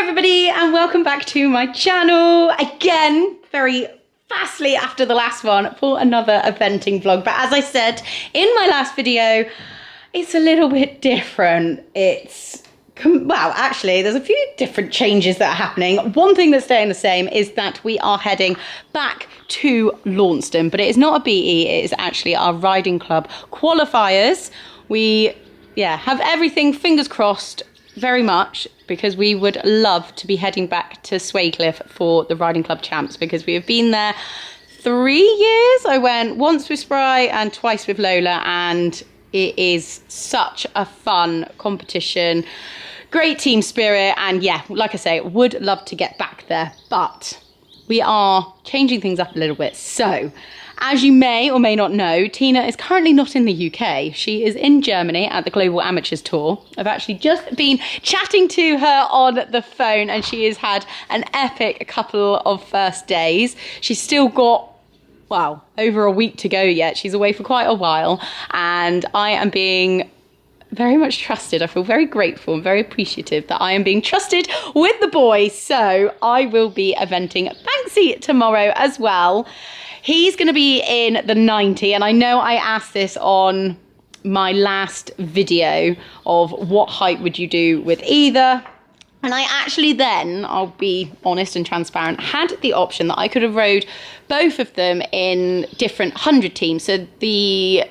everybody, and welcome back to my channel again, very fastly after the last one, for another eventing vlog. But as I said in my last video, it's a little bit different. Well, actually, there's a few different changes that are happening. One thing that's staying the same is that we are heading back to Launceston, but it is not a BE, it is actually our riding club qualifiers. We have everything fingers crossed very much, because we would love to be heading back to Swaycliffe for the riding club champs, because we have been there 3 years. I went once with Sprite and twice with Lola, and it is such a fun competition, great team spirit, and yeah, like I say, would love to get back there, but we are changing things up a little bit. So as you may or may not know, Tina is currently not in the UK. She is in Germany at the Global Amateurs Tour. I've actually just been chatting to her on the phone, and she has had an epic couple of first days. She's still got, well, over a week to go yet. She's away for quite a while, and I am being very much trusted. I feel very grateful and very appreciative that I am being trusted with the boys. So I will be eventing Banksy tomorrow as well. He's going to be in the 90, and I know I asked this on my last video of what height would you do with either. And I actually then, I'll be honest and transparent, had the option that I could have rode both of them in different 100 teams. So the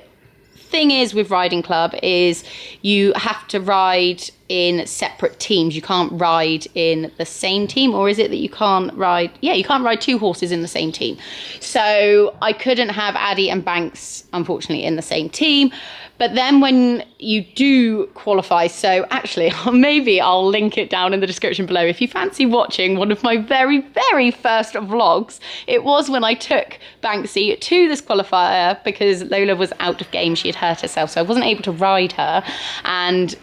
thing is with riding club is you have to ride in separate teams. You can't ride in the same team, or is it that you can't ride? Yeah, you can't ride two horses in the same team. So I couldn't have Addie and Banks, unfortunately, in the same team. But then when you do qualify, so actually, maybe I'll link it down in the description below. If you fancy watching one of my very, very first vlogs, it was when I took Banksy to this qualifier because Lola was out of game. She had hurt herself, so I wasn't able to ride her. And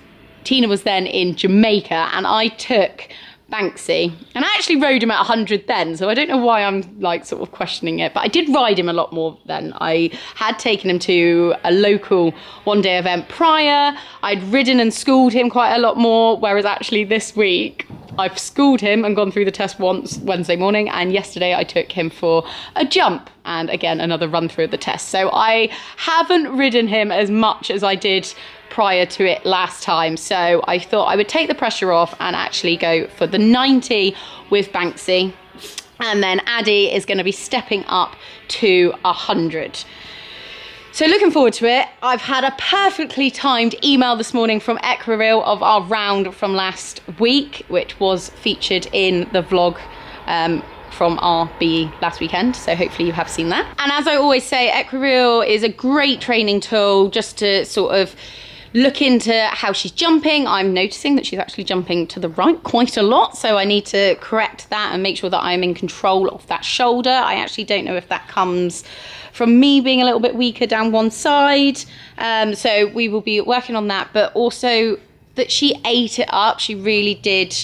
Tina was then in Jamaica, and I took Banksy, and I actually rode him at 100 then, so I don't know why I'm like sort of questioning it, but I did ride him a lot more then. I had taken him to a local one-day event prior. I'd ridden and schooled him quite a lot more, whereas actually this week I've schooled him and gone through the test once Wednesday morning, and yesterday I took him for a jump and again another run through of the test. So I haven't ridden him as much as I did prior to it last time, so I thought I would take the pressure off and actually go for the 90 with Banksy, and then Addie is going to be stepping up to 100. So looking forward to it. I've had a perfectly timed email this morning from Enquiries of our round from last week, which was featured in the vlog from our BE last weekend, so hopefully you have seen that. And as I always say, Enquiries is a great training tool just to sort of look into how she's jumping. I'm noticing that she's actually jumping to the right quite a lot, so I need to correct that and make sure that I'm in control of that shoulder. I actually don't know if that comes from me being a little bit weaker down one side, so we will be working on that, but also that she ate it up. She really did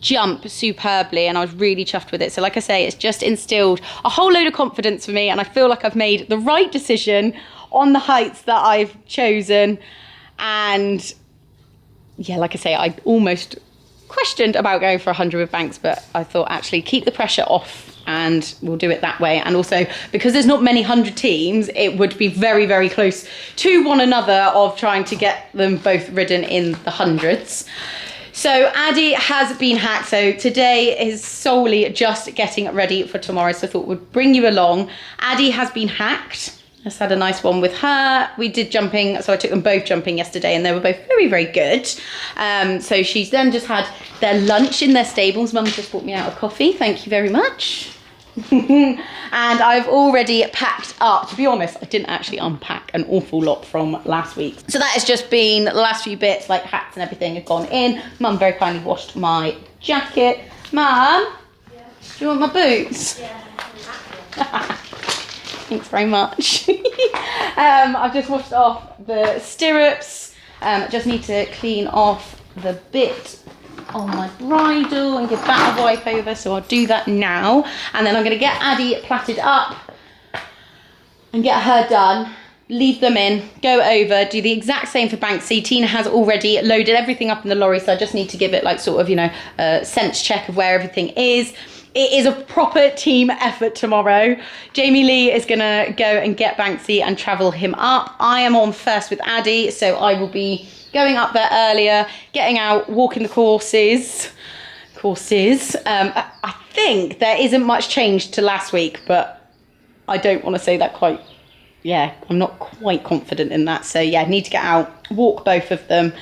jump superbly, and I was really chuffed with it. So like I say, it's just instilled a whole load of confidence for me, and I feel like I've made the right decision on the heights that I've chosen. And yeah, like I say, I almost questioned about going for 100 with Banks, but I thought actually keep the pressure off and we'll do it that way. And also because there's not many 100 teams, it would be very, very close to one another of trying to get them both ridden in the hundreds. So Addie has been hacked, so today is solely just getting ready for tomorrow, so I thought we'd bring you along. Addie has been hacked. Just had a nice one with her. We did jumping, so I took them both jumping yesterday, and they were both very, very good. So she's then just had their lunch in their stables. Mum just brought me out a coffee. Thank you very much. And I've already packed up. To be honest, I didn't actually unpack an awful lot from last week. So that has just been the last few bits, like hats and everything have gone in. Mum very kindly washed my jacket. Mum, yeah. Do you want my boots? Yeah. Thanks very much. I've just washed off the stirrups. Just need to clean off the bit on my bridle and give that a wipe over, so I'll do that now. And then I'm going to get Addie plaited up and get her done. leave them in, go over, do the exact same for Banksy. Tina has already loaded everything up in the lorry, so I just need to give it like sort of, you know, a sense check of where everything is. It is a proper team effort tomorrow. Jamie Lee is gonna go and get Banksy and travel him up. I am on first with Addie, so I will be going up there earlier, getting out, walking the courses. I think there isn't much change to last week, but I don't want to say that quite. Yeah, I'm not quite confident in that. So yeah, need to get out, walk both of them,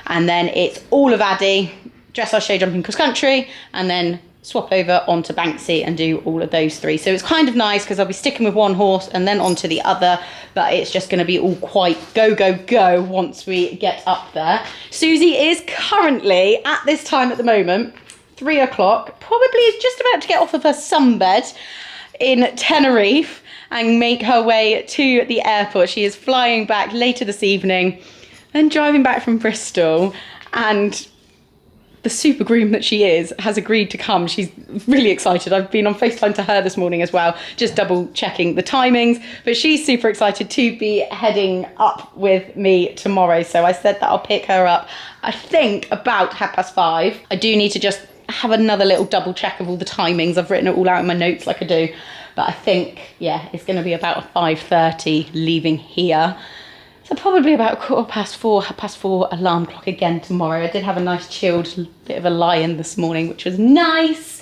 and then it's all of Addie, dressage, show jumping, cross country, and then swap over onto Banksy and do all of those three. So it's kind of nice because I'll be sticking with one horse and then onto the other, but it's just going to be all quite go, go, go once we get up there. Susie is currently, at this time at the moment, 3 o'clock, probably is just about to get off of her sunbed in Tenerife and make her way to the airport. She is flying back later this evening and driving back from Bristol, and the super groom that she is has agreed to come. She's really excited. I've been on FaceTime to her this morning as well, just double checking the timings, but she's super excited to be heading up with me tomorrow. So I said that I'll pick her up, I think about 5:30. I do need to just have another little double check of all the timings. I've written it all out in my notes like I do, but I think, yeah, it's going to be about 5:30 leaving here. So probably about 4:15 alarm clock again tomorrow. I did have a nice chilled bit of a lie-in this morning, which was nice.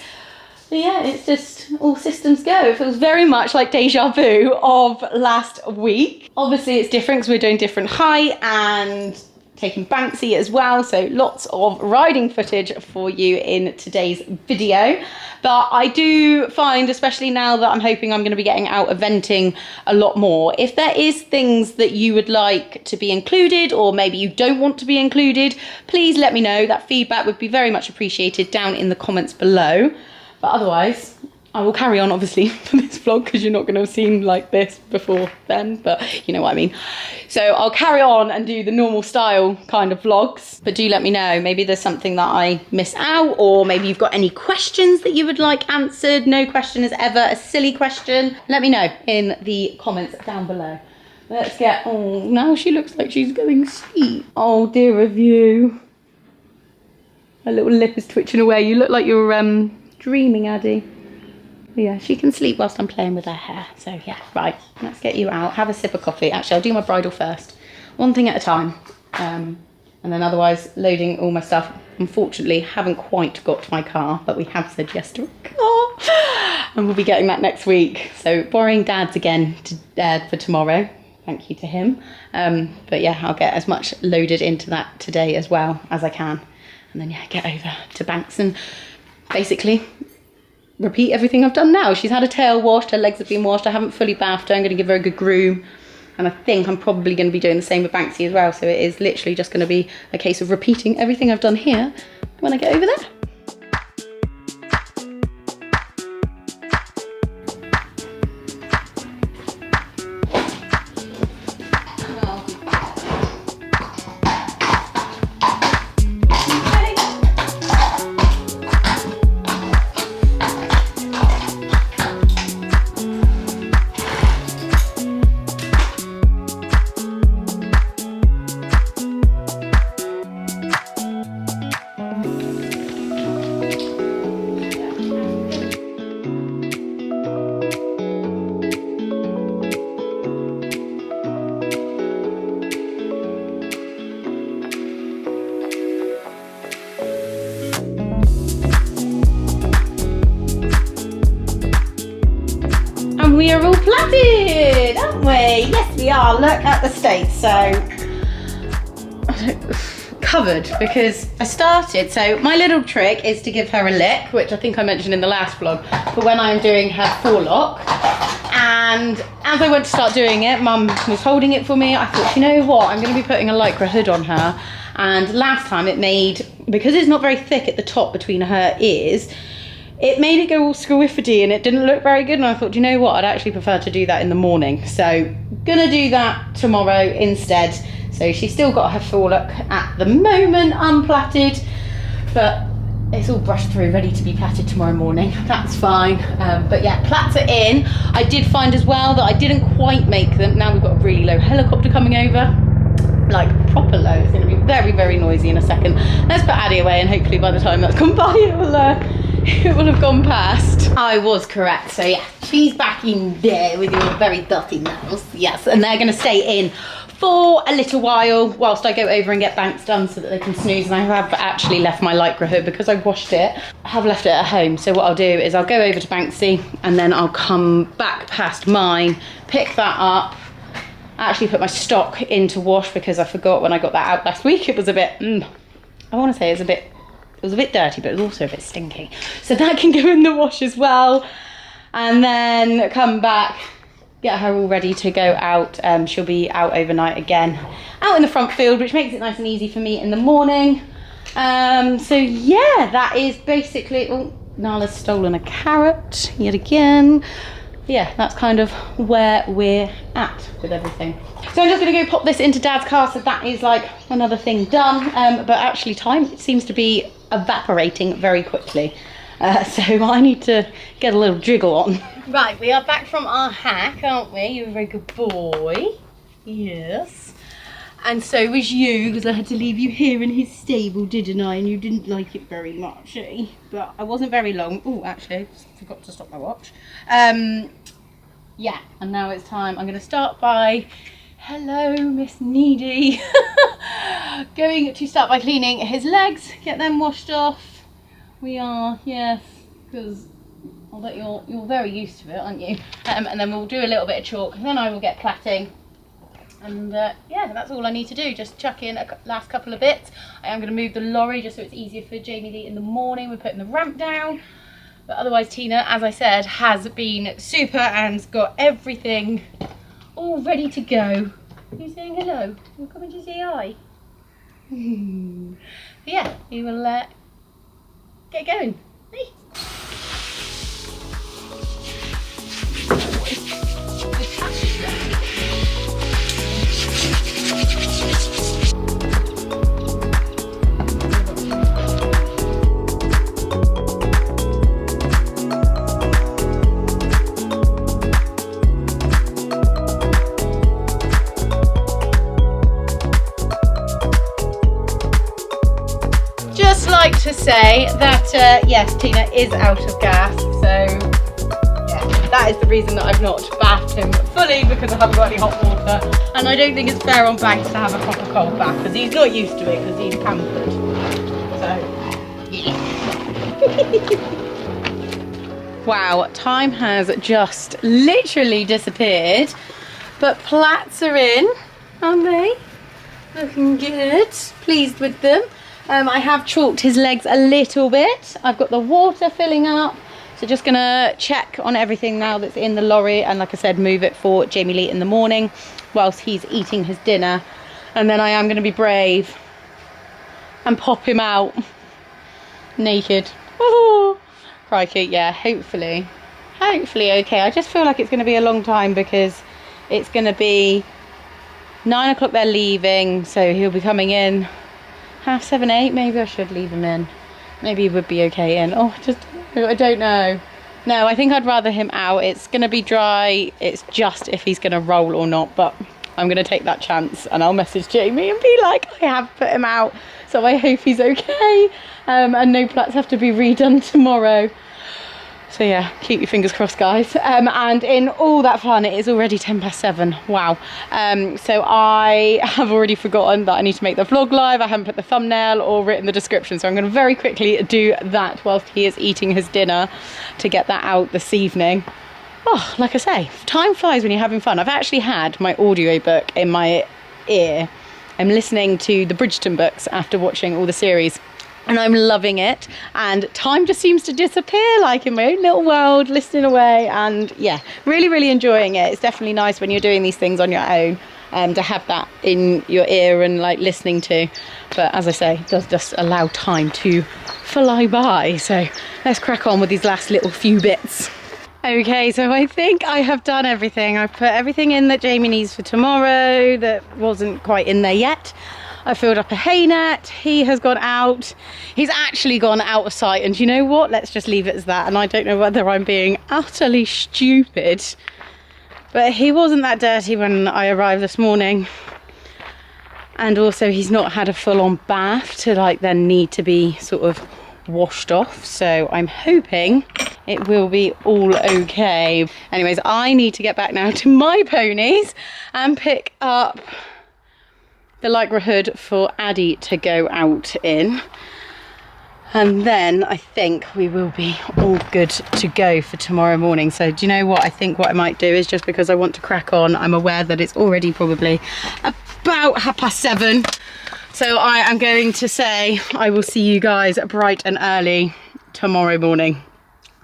But yeah, it's just all systems go. It feels very much like deja vu of last week. Obviously it's different because we're doing different height and taking Banksy as well, so lots of riding footage for you in today's video. But I do find, especially now that I'm hoping I'm going to be getting out eventing a lot more, if there is things that you would like to be included, or maybe you don't want to be included, please let me know. That feedback would be very much appreciated down in the comments below. But otherwise, I will carry on, obviously, for this vlog, because you're not going to have seen like this before then, but you know what I mean. So I'll carry on and do the normal style kind of vlogs, but do let me know. Maybe there's something that I miss out, or maybe you've got any questions that you would like answered. No question is ever a silly question. Let me know in the comments down below. Let's get, oh, now she looks like she's going to sleep. Oh, dear of you. Her little lip is twitching away. You look like you're dreaming, Addie. Yeah, she can sleep whilst I'm playing with her hair. So yeah, right, let's get you out. Have a sip of coffee. Actually, I'll do my bridal first. One thing at a time. And then otherwise loading all my stuff. Unfortunately, haven't quite got my car, but we have said yes to a car. And we'll be getting that next week. So borrowing Dad's again for tomorrow. Thank you to him. But yeah, I'll get as much loaded into that today as well as I can. And then yeah, get over to Banks and basically repeat everything I've done now. She's had her tail washed, her legs have been washed, I haven't fully bathed her. I'm going to give her a good groom, and I think I'm probably going to be doing the same with Banksy as well, so it is literally just going to be a case of repeating everything I've done here when I get over there. We are all plaited, aren't we? Yes, we are. Look at the state. So, covered, because I started. So my little trick is to give her a lick, which I think I mentioned in the last vlog, but when I'm doing her forelock. And as I went to start doing it, Mum was holding it for me. I thought, you know what? I'm going to be putting a lycra hood on her. And last time it made, because it's not very thick at the top between her ears, it made it go all squiffity and it didn't look very good, and I thought, you know what, I'd actually prefer to do that in the morning. So gonna do that tomorrow instead. So she's still got her forelock at the moment unplaited, but it's all brushed through, ready to be plaited tomorrow morning. That's fine. But yeah, plaits are in. I did find as well that I didn't quite make them. Now we've got a really low helicopter coming over. Like proper low. It's going to be very, very noisy in a second. Let's put Addie away, and hopefully by the time that's gone by, it will have gone past. I was correct. So yeah, she's back in there with your very dirty nails. Yes, and they're going to stay in for a little while whilst I go over and get Banks done so that they can snooze. And I have actually left my lycra hood because I washed it. I have left it at home. So what I'll do is I'll go over to Banksy and then I'll come back past mine, pick that up. I actually put my stock into wash because I forgot when I got that out last week. It was a bit, I want to say it was a bit dirty, but it was also a bit stinky. So that can go in the wash as well. And then come back, get her all ready to go out. She'll be out overnight again, out in the front field, which makes it nice and easy for me in the morning. So yeah, that is basically, oh, Nala's stolen a carrot yet again. Yeah, that's kind of where we're at with everything. So I'm just going to go pop this into Dad's car, so that is like another thing done. But actually time seems to be evaporating very quickly. So I need to get a little jiggle on. Right, we are back from our hack, aren't we? You're a very good boy. Yes. And so was you, because I had to leave you here in his stable, didn't I? And you didn't like it very much, eh? But I wasn't very long. Oh, actually, I forgot to stop my watch. Yeah, and now it's time. I'm going to start by, hello, Miss Needy. Going to start by cleaning his legs, get them washed off. We are, yes, because I bet you're very used to it, aren't you? And then we'll do a little bit of chalk, and then I will get plaiting. And yeah, that's all I need to do. Just chuck in a last couple of bits. I am going to move the lorry just so it's easier for Jamie Lee in the morning. We're putting the ramp down. But otherwise, Tina, as I said, has been super and's got everything all ready to go. Are you saying hello? You're coming to say hi? Yeah, we will get going. Hey. Just like to say that yes, Tina is out of gas, so yeah, that is the reason that I've not bathed him fully, because I haven't got any hot water, and I don't think it's fair on Banks to have a proper cold bath because he's not used to it because he's pampered. So yeah. Wow, time has just literally disappeared, but plaits are in, aren't they? Looking good. Pleased with them. I have chalked his legs a little bit. I've got the water filling up. So just gonna check on everything now that's in the lorry, and like I said, move it for Jamie Lee in the morning whilst he's eating his dinner. And then I am gonna be brave and pop him out naked. Oh, crikey, yeah, hopefully okay. I just feel like it's gonna be a long time because it's gonna be 9 o'clock they're leaving, so he'll be coming in 7:30, 8. Maybe I should leave him in. Maybe he would be okay in. Oh, I don't know. No, I think I'd rather him out. It's going to be dry. It's just if he's going to roll or not. But I'm going to take that chance, and I'll message Jamie and be like, I have put him out, so I hope he's okay. And no plaits have to be redone tomorrow. So yeah, keep your fingers crossed, guys. And in all that fun, it is already 7:10. Wow. So I have already forgotten that I need to make the vlog live. I haven't put the thumbnail or written the description, so I'm going to very quickly do that whilst he is eating his dinner to get that out this evening. Oh, like I say, time flies when you're having fun. I've actually had my audiobook in my ear. I'm listening to the Bridgerton books after watching all the series. And I'm loving it, and time just seems to disappear, like in my own little world, listening away, and yeah, really enjoying it. It's definitely nice when you're doing these things on your own, to have that in your ear and like listening to. But as I say, it does just allow time to fly by. So let's crack on with these last little few bits. Okay, so I think I have done everything. I've put everything in that Jamie needs for tomorrow that wasn't quite in there yet. I filled up a hay net. He has gone out. He's actually gone out of sight. And you know what? Let's just leave it as that. And I don't know whether I'm being utterly stupid, but he wasn't that dirty when I arrived this morning. And also he's not had a full-on bath to like then need to be sort of washed off. So I'm hoping it will be all okay. Anyways, I need to get back now to my ponies and pick up the lycra hood for Addie to go out in. And then I think we will be all good to go for tomorrow morning. So do you know what? I think what I might do is, just because I want to crack on, I'm aware that it's already probably about 7:30. So I am going to say I will see you guys bright and early tomorrow morning.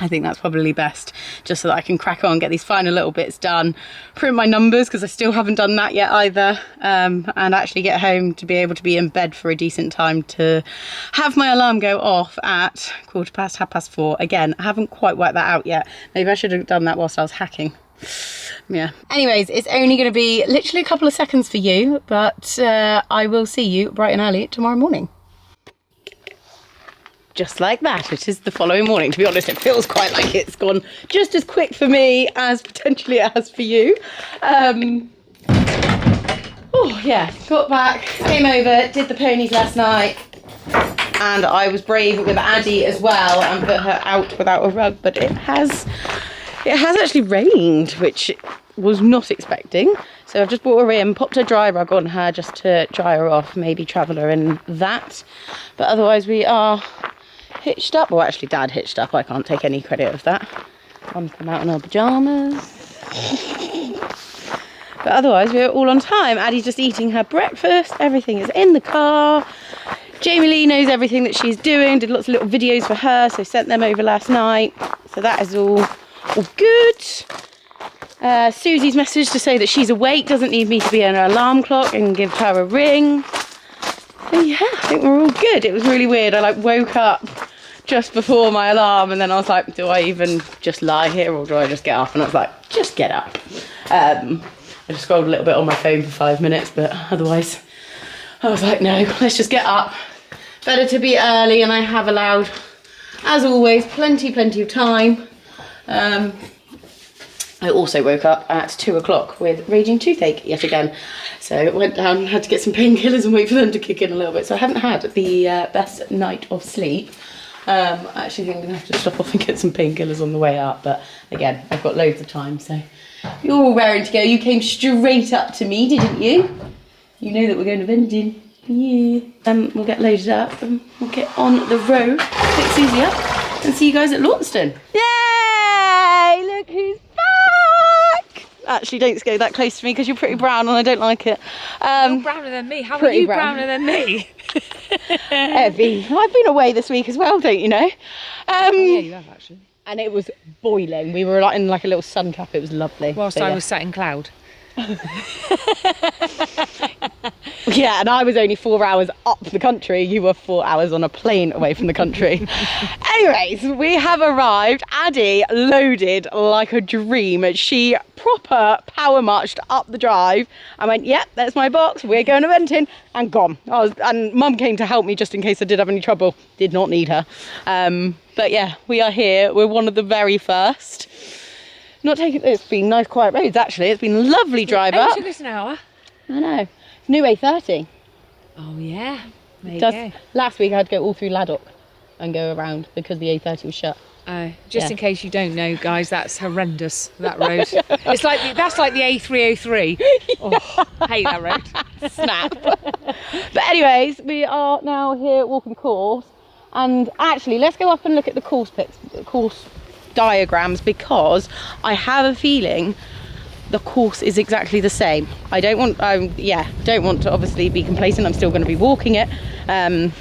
I think that's probably best, just so that I can crack on, get these final little bits done, print my numbers because I still haven't done that yet either, and actually get home to be able to be in bed for a decent time to have my alarm go off at 4:15. Again, I haven't quite worked that out yet. Maybe I should have done that whilst I was hacking. Yeah. Anyways, it's only going to be literally a couple of seconds for you, but I will see you bright and early tomorrow morning. Just like that, it is the following morning. To be honest, it feels quite like it's gone just as quick for me as potentially it has for you. Oh yeah, got back, came over, did the ponies last night, and I was brave with Addie as well and put her out without a rug, but it has actually rained, which was not expecting. So I've just brought her in, popped a dry rug on her just to dry her off, maybe travel her in that. But otherwise we are hitched up. Well, actually Dad hitched up, I can't take any credit of that. Mum's come out in her pyjamas. But otherwise we're all on time. Addie's just eating her breakfast, everything is in the car. Jamie Lee knows everything that she's doing, did lots of little videos for her, so sent them over last night. So that is all good. Susie's message to say that she's awake, doesn't need me to be on her alarm clock, and give her a ring. So yeah, I think we're all good. It was really weird. I like woke up just before my alarm and then I was like, do I even just lie here or do I just get up? And I was like, just get up. I just scrolled a little bit on my phone for 5 minutes, but otherwise I was like, no, let's just get up. Better to be early, and I have allowed, as always, plenty of time. I also woke up at 2 o'clock with raging toothache yet again. So went down, had to get some painkillers and wait for them to kick in a little bit. So I haven't had the best night of sleep. I actually think I'm going to have to stop off and get some painkillers on the way up. But again, I've got loads of time, so you're all raring to go. You came straight up to me, didn't you? You know that we're going to venting. Yeah. We'll get loaded up and we'll get on the road, pick Susie up and see you guys at Launceston. Yay! Look who's back! Actually, don't go that close to me because you're pretty brown and I don't like it. You're browner than me. How are you browner than me? Evie, I've been away this week as well, don't you know? Oh, yeah, you have actually. And it was boiling. We were like in like a little sun trap. It was lovely. Whilst I was sat in cloud. Yeah, and I was only 4 hours up the country. You were 4 hours on a plane away from the country. Anyways, we have arrived. Addie loaded like a dream. She proper power marched up the drive. I went, yep, that's my box. We're going to venting, and gone. And Mum came to help me just in case I did have any trouble. Did not need her. But yeah, we are here. We're one of the very first. It's been nice quiet roads actually. It's been lovely drive up. It took us an hour. I know. New A30. Oh yeah. There you go. Last week I had to go all through Laddock and go around because the A30 was shut. Just in case you don't know, guys, that's horrendous, that road. It's like that's like the A303. Oh, I hate that road. Snap. But anyways, we are now here at Walking Course, and actually let's go up and look at the course diagrams, because I have a feeling the course is exactly the same. I don't want to obviously be complacent. I'm still going to be walking it and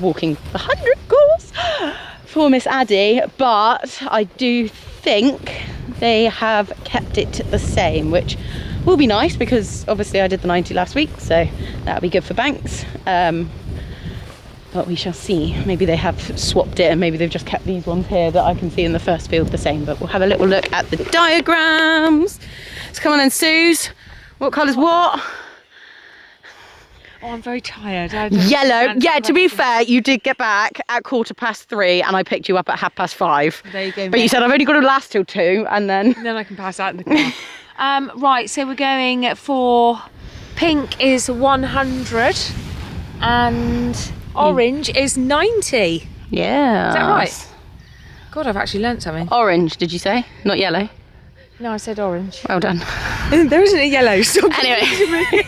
walking the 100 course for Miss Addie, but I do think they have kept it the same, which will be nice because obviously I did the 90 last week, so that'll be good for Banks. But we shall see. Maybe they have swapped it and maybe they've just kept these ones here that I can see in the first field the same, but we'll have a little look at the diagrams. So come on then, Suze. What colour's what? Oh, I'm very tired. Yellow. Yeah, to be fair, you did get back at 3:15 and I picked you up at 5:30. There you go. But you said I've only got to last till 2 and then... Then I can pass out in the car. Right, so we're going for pink is 100 and orange is 90. Yeah. Is that right? God, I've actually learnt something. Orange, did you say? Not yellow? No, I said orange. Well done. There isn't a yellow. Stop. Anyway.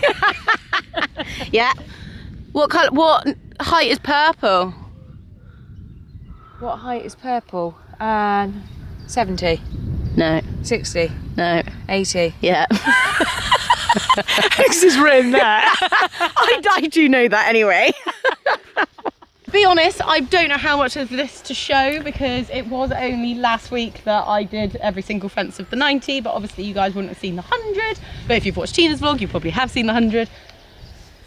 Yeah. What colour? What height is purple? What height is purple? 70. No. 60. No. 80. Yeah. This is written there. I do know that anyway. Be honest, I don't know how much of this to show because it was only last week that I did every single fence of the 90, but obviously you guys wouldn't have seen the 100. But if you've watched Tina's vlog, you probably have seen the 100.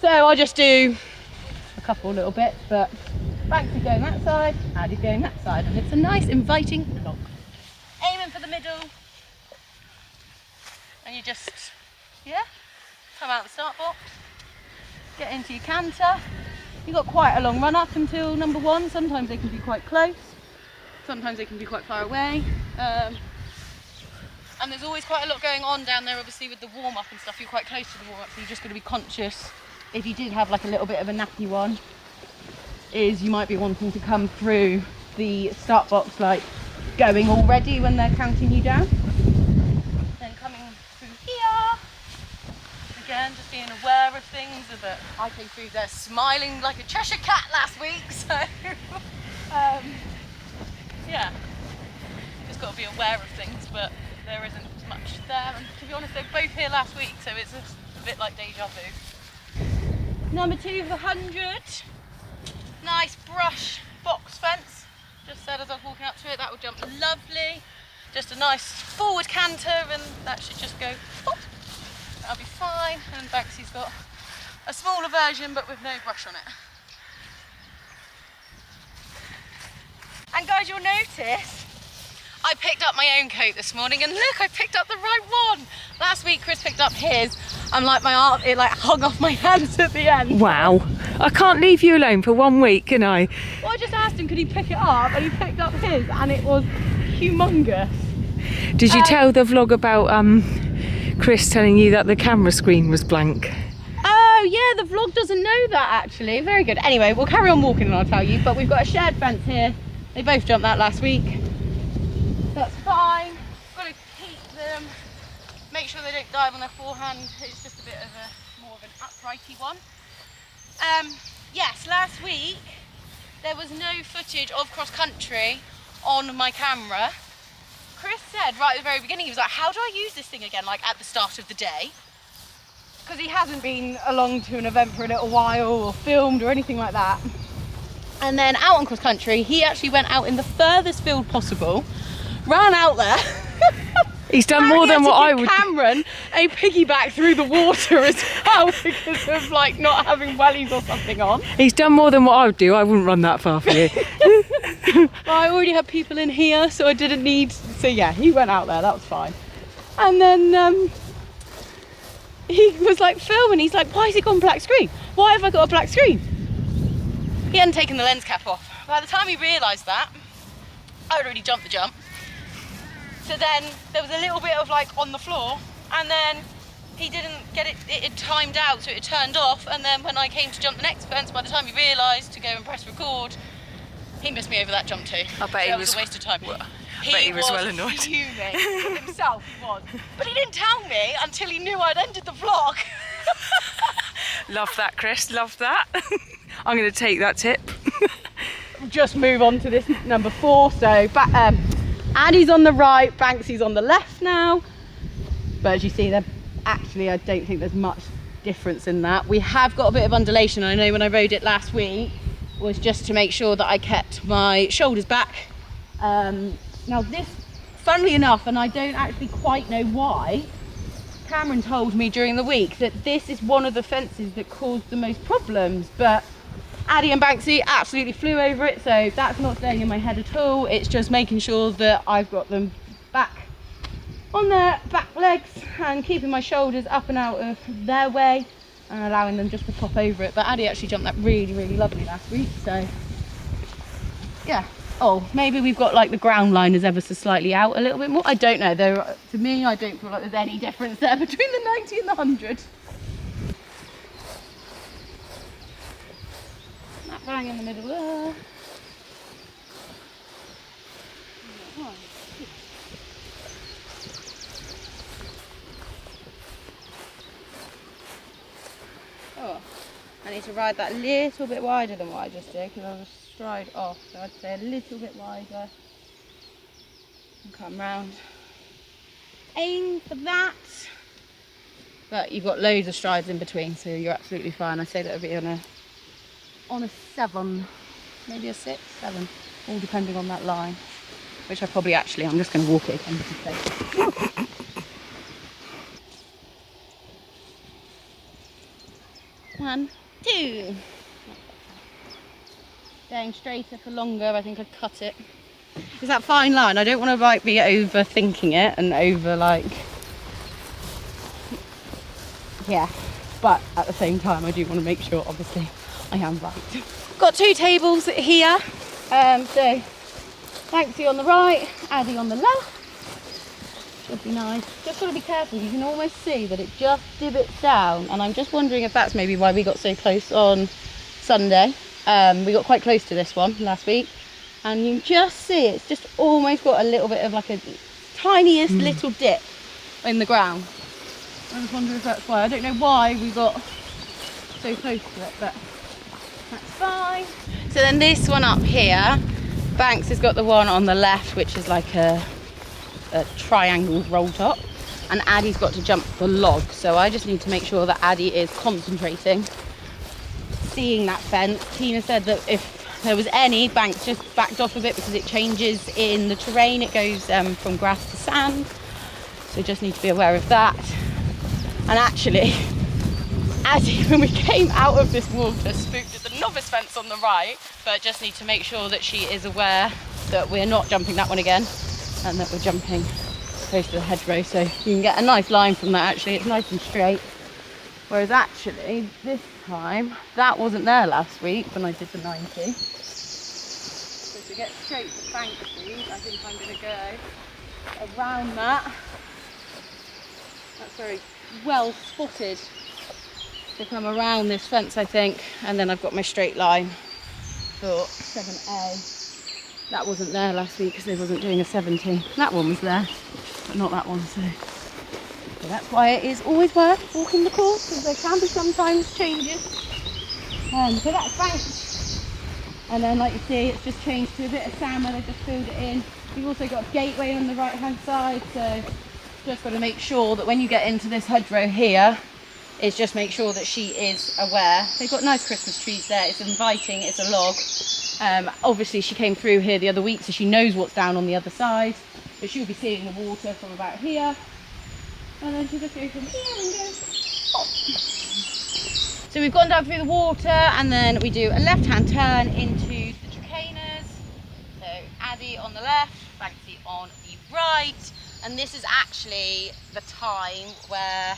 So I'll just do a couple little bits, but Banksy going that side, Addie's going that side, and it's a nice inviting vlog. Aiming for the middle, and you just, yeah, come out the start box, get into your canter. You've got quite a long run up until number 1. Sometimes they can be quite close, sometimes they can be quite far away. And there's always quite a lot going on down there, obviously with the warm up and stuff. You're quite close to the warm up, so you've just got to be conscious. If you did have like a little bit of a nappy one, is you might be wanting to come through the start box like going already when they're counting you down. Then coming through here. Again, just being aware of things, that I came through there smiling like a Cheshire cat last week, so yeah, just got to be aware of things, but there isn't much there, and to be honest, they're both here last week, so it's a bit like deja vu. Number 2 for 100, nice brush box fence, just said as I was walking up to it, that would jump lovely, just a nice forward canter, and that should just go pop. That'll be fine, and Banksy's got a smaller version but with no brush on it. And guys, you'll notice I picked up my own coat this morning, and look, I picked up the right one. Last week Chris picked up his, and like my arm, it like hung off my hands at the end. Wow. I can't leave you alone for 1 week, can I? Well, I just asked him could he pick it up, and he picked up his, and it was humongous. Did you tell the vlog about Chris telling you that the camera screen was blank? Oh yeah, the vlog doesn't know that actually. Very good. Anyway, we'll carry on walking and I'll tell you, but we've got a shared fence here. They both jumped that last week. That's fine. Got to keep them, make sure they don't dive on their forehand. It's just a bit of more of an uprighty one. Yes, last week there was no footage of cross country on my camera. Chris said right at the very beginning, he was like, how do I use this thing again, like at the start of the day? Because he hasn't been along to an event for a little while or filmed or anything like that. And then out on cross country, he actually went out in the furthest field possible, ran out there. He's done more than what I would. Cameron a piggyback through the water as well because of like not having wellies or something on. He's done more than what I would do. I wouldn't run that far for you. Well, I already had people in here, so I didn't need. So yeah, he went out there. That was fine. And then he was like filming. He's like, "Why has it gone black screen? Why have I got a black screen?" He hadn't taken the lens cap off. By the time he realised that, I had already jumped the jump. So then there was a little bit of like on the floor, and then he didn't get it, it had timed out, so it turned off, and then when I came to jump the next fence, by the time he realised to go and press record, he missed me over that jump too. I bet so he was a waste of time. Well, I bet he was well annoyed. Fuming. Himself he was. But he didn't tell me until he knew I'd ended the vlog. Love that, Chris, love that. I'm going to take that tip. We'll just move on to this number 4. So Addie's on the right, Banksy's on the left now. But as you see, they're actually, I don't think there's much difference in that. We have got a bit of undulation. I know when I rode it last week was just to make sure that I kept my shoulders back. Now this, funnily enough, and I don't actually quite know why, Cameron told me during the week that this is one of the fences that caused the most problems, but Addie and Banksy absolutely flew over it, so that's not staying in my head at all. It's just making sure that I've got them back on their back legs and keeping my shoulders up and out of their way. and allowing them just to pop over it. But Addie actually jumped that really, really lovely last week, so yeah. Oh, maybe we've got like the ground line is ever so slightly out a little bit more. I don't know though. To me, I don't feel like there's any difference there between the 90 and the 100. That bang in the middle there. Oh, I need to ride that a little bit wider than what I just did because I was stride off, so I'd say a little bit wider and come round. Aim for that. But you've got loads of strides in between, so you're absolutely fine. I say that would be on a 7, maybe a 6, 7, all depending on that line. Which I'm just going to walk it again to say. 1, 2. Staying straighter for longer, I think I'd cut it. It's that fine line. I don't want to like be overthinking it and over like, yeah. But at the same time, I do want to make sure, obviously, I am right. Got 2 tables here. So Banksy on the right, Addie on the left. Should be nice. Just got to be careful. You can almost see that it just divots down, and I'm just wondering if that's maybe why we got so close on Sunday. We got quite close to this one last week, and you just see it's just almost got a little bit of like a tiniest little dip in the ground. I just wonder if that's why. I don't know why we got so close to it, but that's fine. So then this one up here, Banks has got the one on the left, which is like a triangle roll top, and Addie's got to jump the log, so I just need to make sure that Addie is concentrating, seeing that fence. Tina said that if there was any, Banks just backed off of it because it changes in the terrain. It goes from grass to sand, so just need to be aware of that. And actually, Addie, when we came out of this water, spooked at the novice fence on the right, but just need to make sure that she is aware that we're not jumping that one again, and that we're jumping close to the hedgerow, so you can get a nice line from that. Actually, it's nice and straight, whereas actually this time that wasn't there last week when I did the 90. So to get straight to Banksy, I think I'm going to go around that. That's very well spotted to come around this fence, I think, and then I've got my straight line for 7A. That wasn't there last week because they wasn't doing a 70. That one was there, but not that one, so that's why it is always worth walking the course, because there can be sometimes changes. So that's Banks. And then, like you see, it's just changed to a bit of sand where they just filled it in. You've also got a gateway on the right hand side, so just got to make sure that when you get into this hedgerow here, is just make sure that she is aware. They've got nice Christmas trees there. It's inviting, it's a log. Obviously she came through here the other week, so she knows what's down on the other side, but she'll be seeing the water from about here, and then she'll just go from here and go pop. So we've gone down through the water, and then we do a left hand turn into the Dracanas. So Addie on the left, Banksy on the right, and this is actually the time where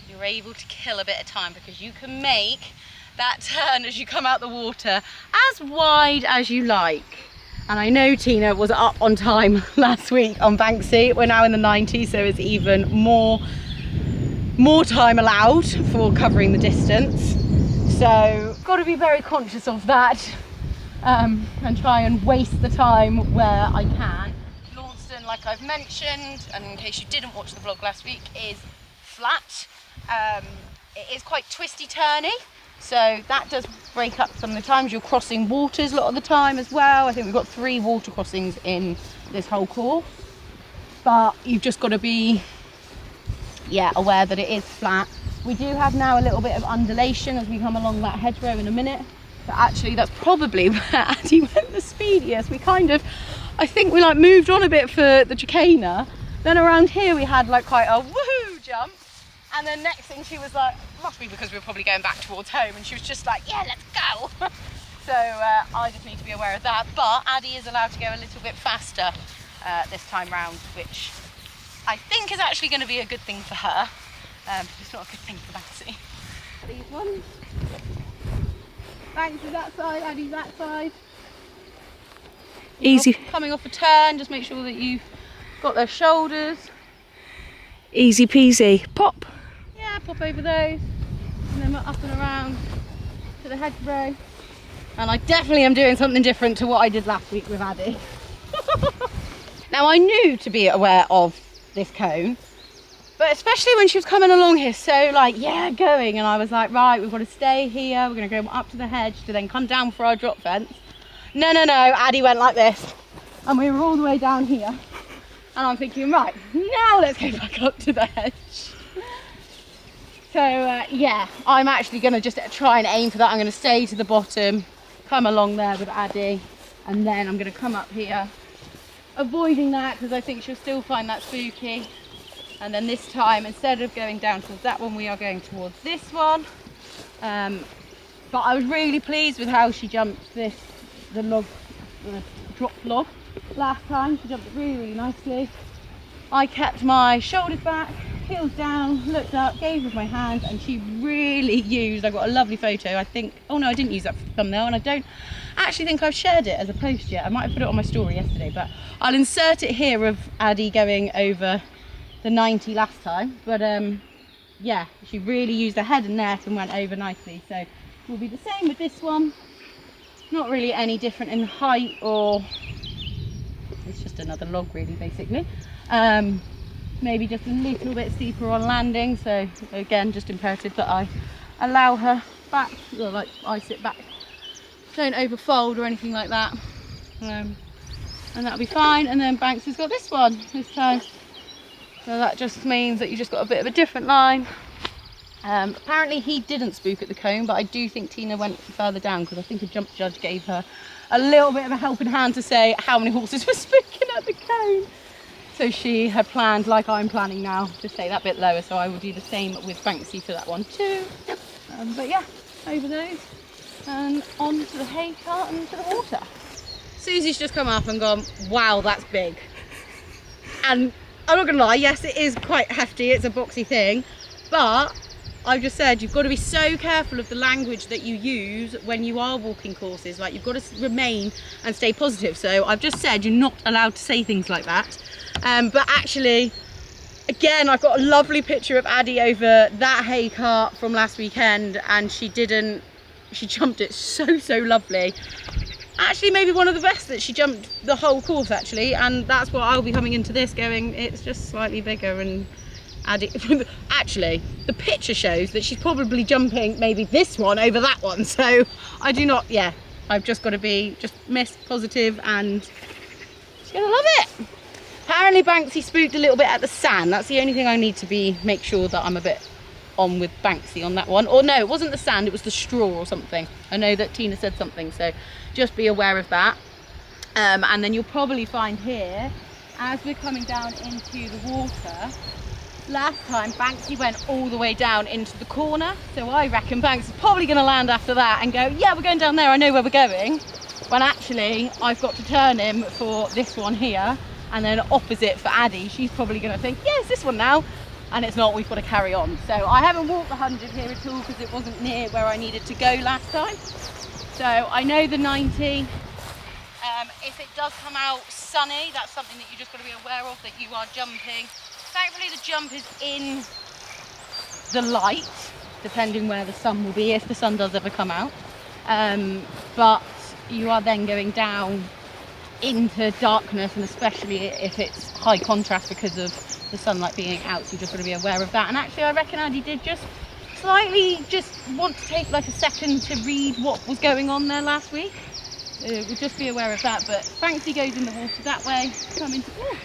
you're able to kill a bit of time, because you can make that turn as you come out the water as wide as you like. And I know Tina was up on time last week on Banksy. We're now in the 90s, so it's even more time allowed for covering the distance. So got to be very conscious of that, and try and waste the time where I can. Launceston, like I've mentioned, and in case you didn't watch the vlog last week, is flat. It is quite twisty turny, so that does break up some of the times. You're crossing waters a lot of the time as well. I think we've got 3 water crossings in this whole course, but you've just got to be aware that it is flat. We do have now a little bit of undulation as we come along that hedgerow in a minute, but actually that's probably where Addie went the speediest. I think we like moved on a bit for the Dracana, then around here we had like quite a woohoo jump. And then next thing she was like, must be because we were probably going back towards home, and she was just like, yeah, let's go. So I just need to be aware of that. But Addie is allowed to go a little bit faster this time round, which I think is actually going to be a good thing for her. It's not a good thing for Banksy. these ones. Banks is that side, Addie's that side. Easy. Coming off a turn, just make sure that you've got their shoulders. Easy peasy. Pop. Yeah, pop over those. And then we're up and around to the hedgerow. And I definitely am doing something different to what I did last week with Addie. Now I knew to be aware of this cone, but especially when she was coming along here, so like, yeah, going, and I was like, right, we've got to stay here, we're going to go up to the hedge to then come down for our drop fence. No, Addie went like this, and we were all the way down here, and I'm thinking, right, now let's go back up to the hedge. So yeah, I'm actually going to just try and aim for that. I'm going to stay to the bottom, come along there with Addie, and then I'm going to come up here, avoiding that because I think she'll still find that spooky. And then this time, instead of going down towards that one, we are going towards this one. But I was really pleased with how she jumped the drop log last time. She jumped it really, really nicely. I kept my shoulders back, heels down, looked up, gave with my hand, and she really used, I got a lovely photo, I think, oh no, I didn't use that for the thumbnail, and I don't actually think I've shared it as a post yet. I might have put it on my story yesterday, but I'll insert it here of Addie going over the 90 last time. But yeah, she really used her head and neck and went over nicely. So we'll be the same with this one. Not really any different in height, or it's just another log really, basically. Maybe just a little bit steeper on landing, so again, just imperative that I allow her back, or like I sit back, don't overfold or anything like that, and that'll be fine. And then Banks has got this one this time, so that just means that you just got a bit of a different line. Apparently he didn't spook at the cone, but I do think Tina went further down because I think a jump judge gave her a little bit of a helping hand to say how many horses were spooking at the cone. So she had planned, like I'm planning now, to stay that bit lower, so I will do the same with Banksy for that one too. But yeah, over those and on to the hay cart and to the water. Susie's just come up and gone, wow, that's big. And I'm not gonna lie, yes, it is quite hefty, it's a boxy thing, but I've just said you've got to be so careful of the language that you use when you are walking courses. Like, you've got to remain and stay positive. So I've just said you're not allowed to say things like that. But actually, again, I've got a lovely picture of Addie over that hay cart from last weekend, and she jumped it so lovely. Actually, maybe one of the best that she jumped the whole course, actually, and that's what I'll be coming into this going, it's just slightly bigger. And Addie, actually, the picture shows that she's probably jumping maybe this one over that one, so I do not, yeah, I've just got to be just positive, and she's gonna love it. Apparently Banksy spooked a little bit at the sand. That's the only thing I need to make sure that I'm a bit on with Banksy on that one. Or no, it wasn't the sand, it was the straw or something. I know that Tina said something, so just be aware of that. And then you'll probably find here, as we're coming down into the water, last time Banksy went all the way down into the corner, so I reckon Banks is probably going to land after that and go, yeah, we're going down there, I know where we're going, when actually I've got to turn him for this one here, and then opposite for Addie, she's probably going to think, yeah, it's this one now, and it's not, we've got to carry on. So I haven't walked the 100 here at all because it wasn't near where I needed to go last time. So I know the 90, if it does come out sunny, that's something that you just got to be aware of, that you are jumping. Thankfully the jump is in the light, depending where the sun will be, if the sun does ever come out. But you are then going down into darkness, and especially if it's high contrast because of the sunlight being out, so you just got to be aware of that. And actually I reckon Addie did just slightly want to take like a second to read what was going on there last week. We'll just be aware of that. But Banksy goes in the water that way, come into, oh,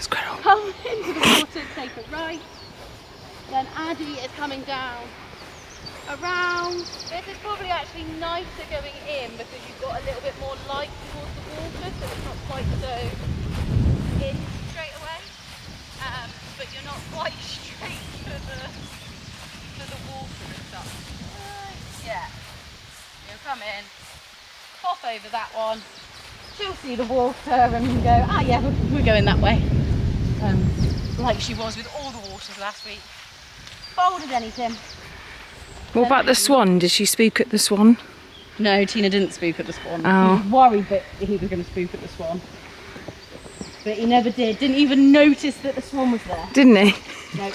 squirrel. Come into the water, take a right. Then Addie is coming down around. This is probably actually nicer going in because you've got a little bit more light towards the water, so it's not quite so in straight away. But you're not quite straight for the water and stuff. Yeah. You'll come in, pop over that one, she'll see the water and go, ah yeah, we're going that way. Like she was with all the waters last week. Bold as anything. What about the swan? Did she spook at the swan? No, Tina didn't spook at the swan. Oh. He was worried that he was going to spook at the swan. But he never did. Didn't even notice that the swan was there. Didn't he? No.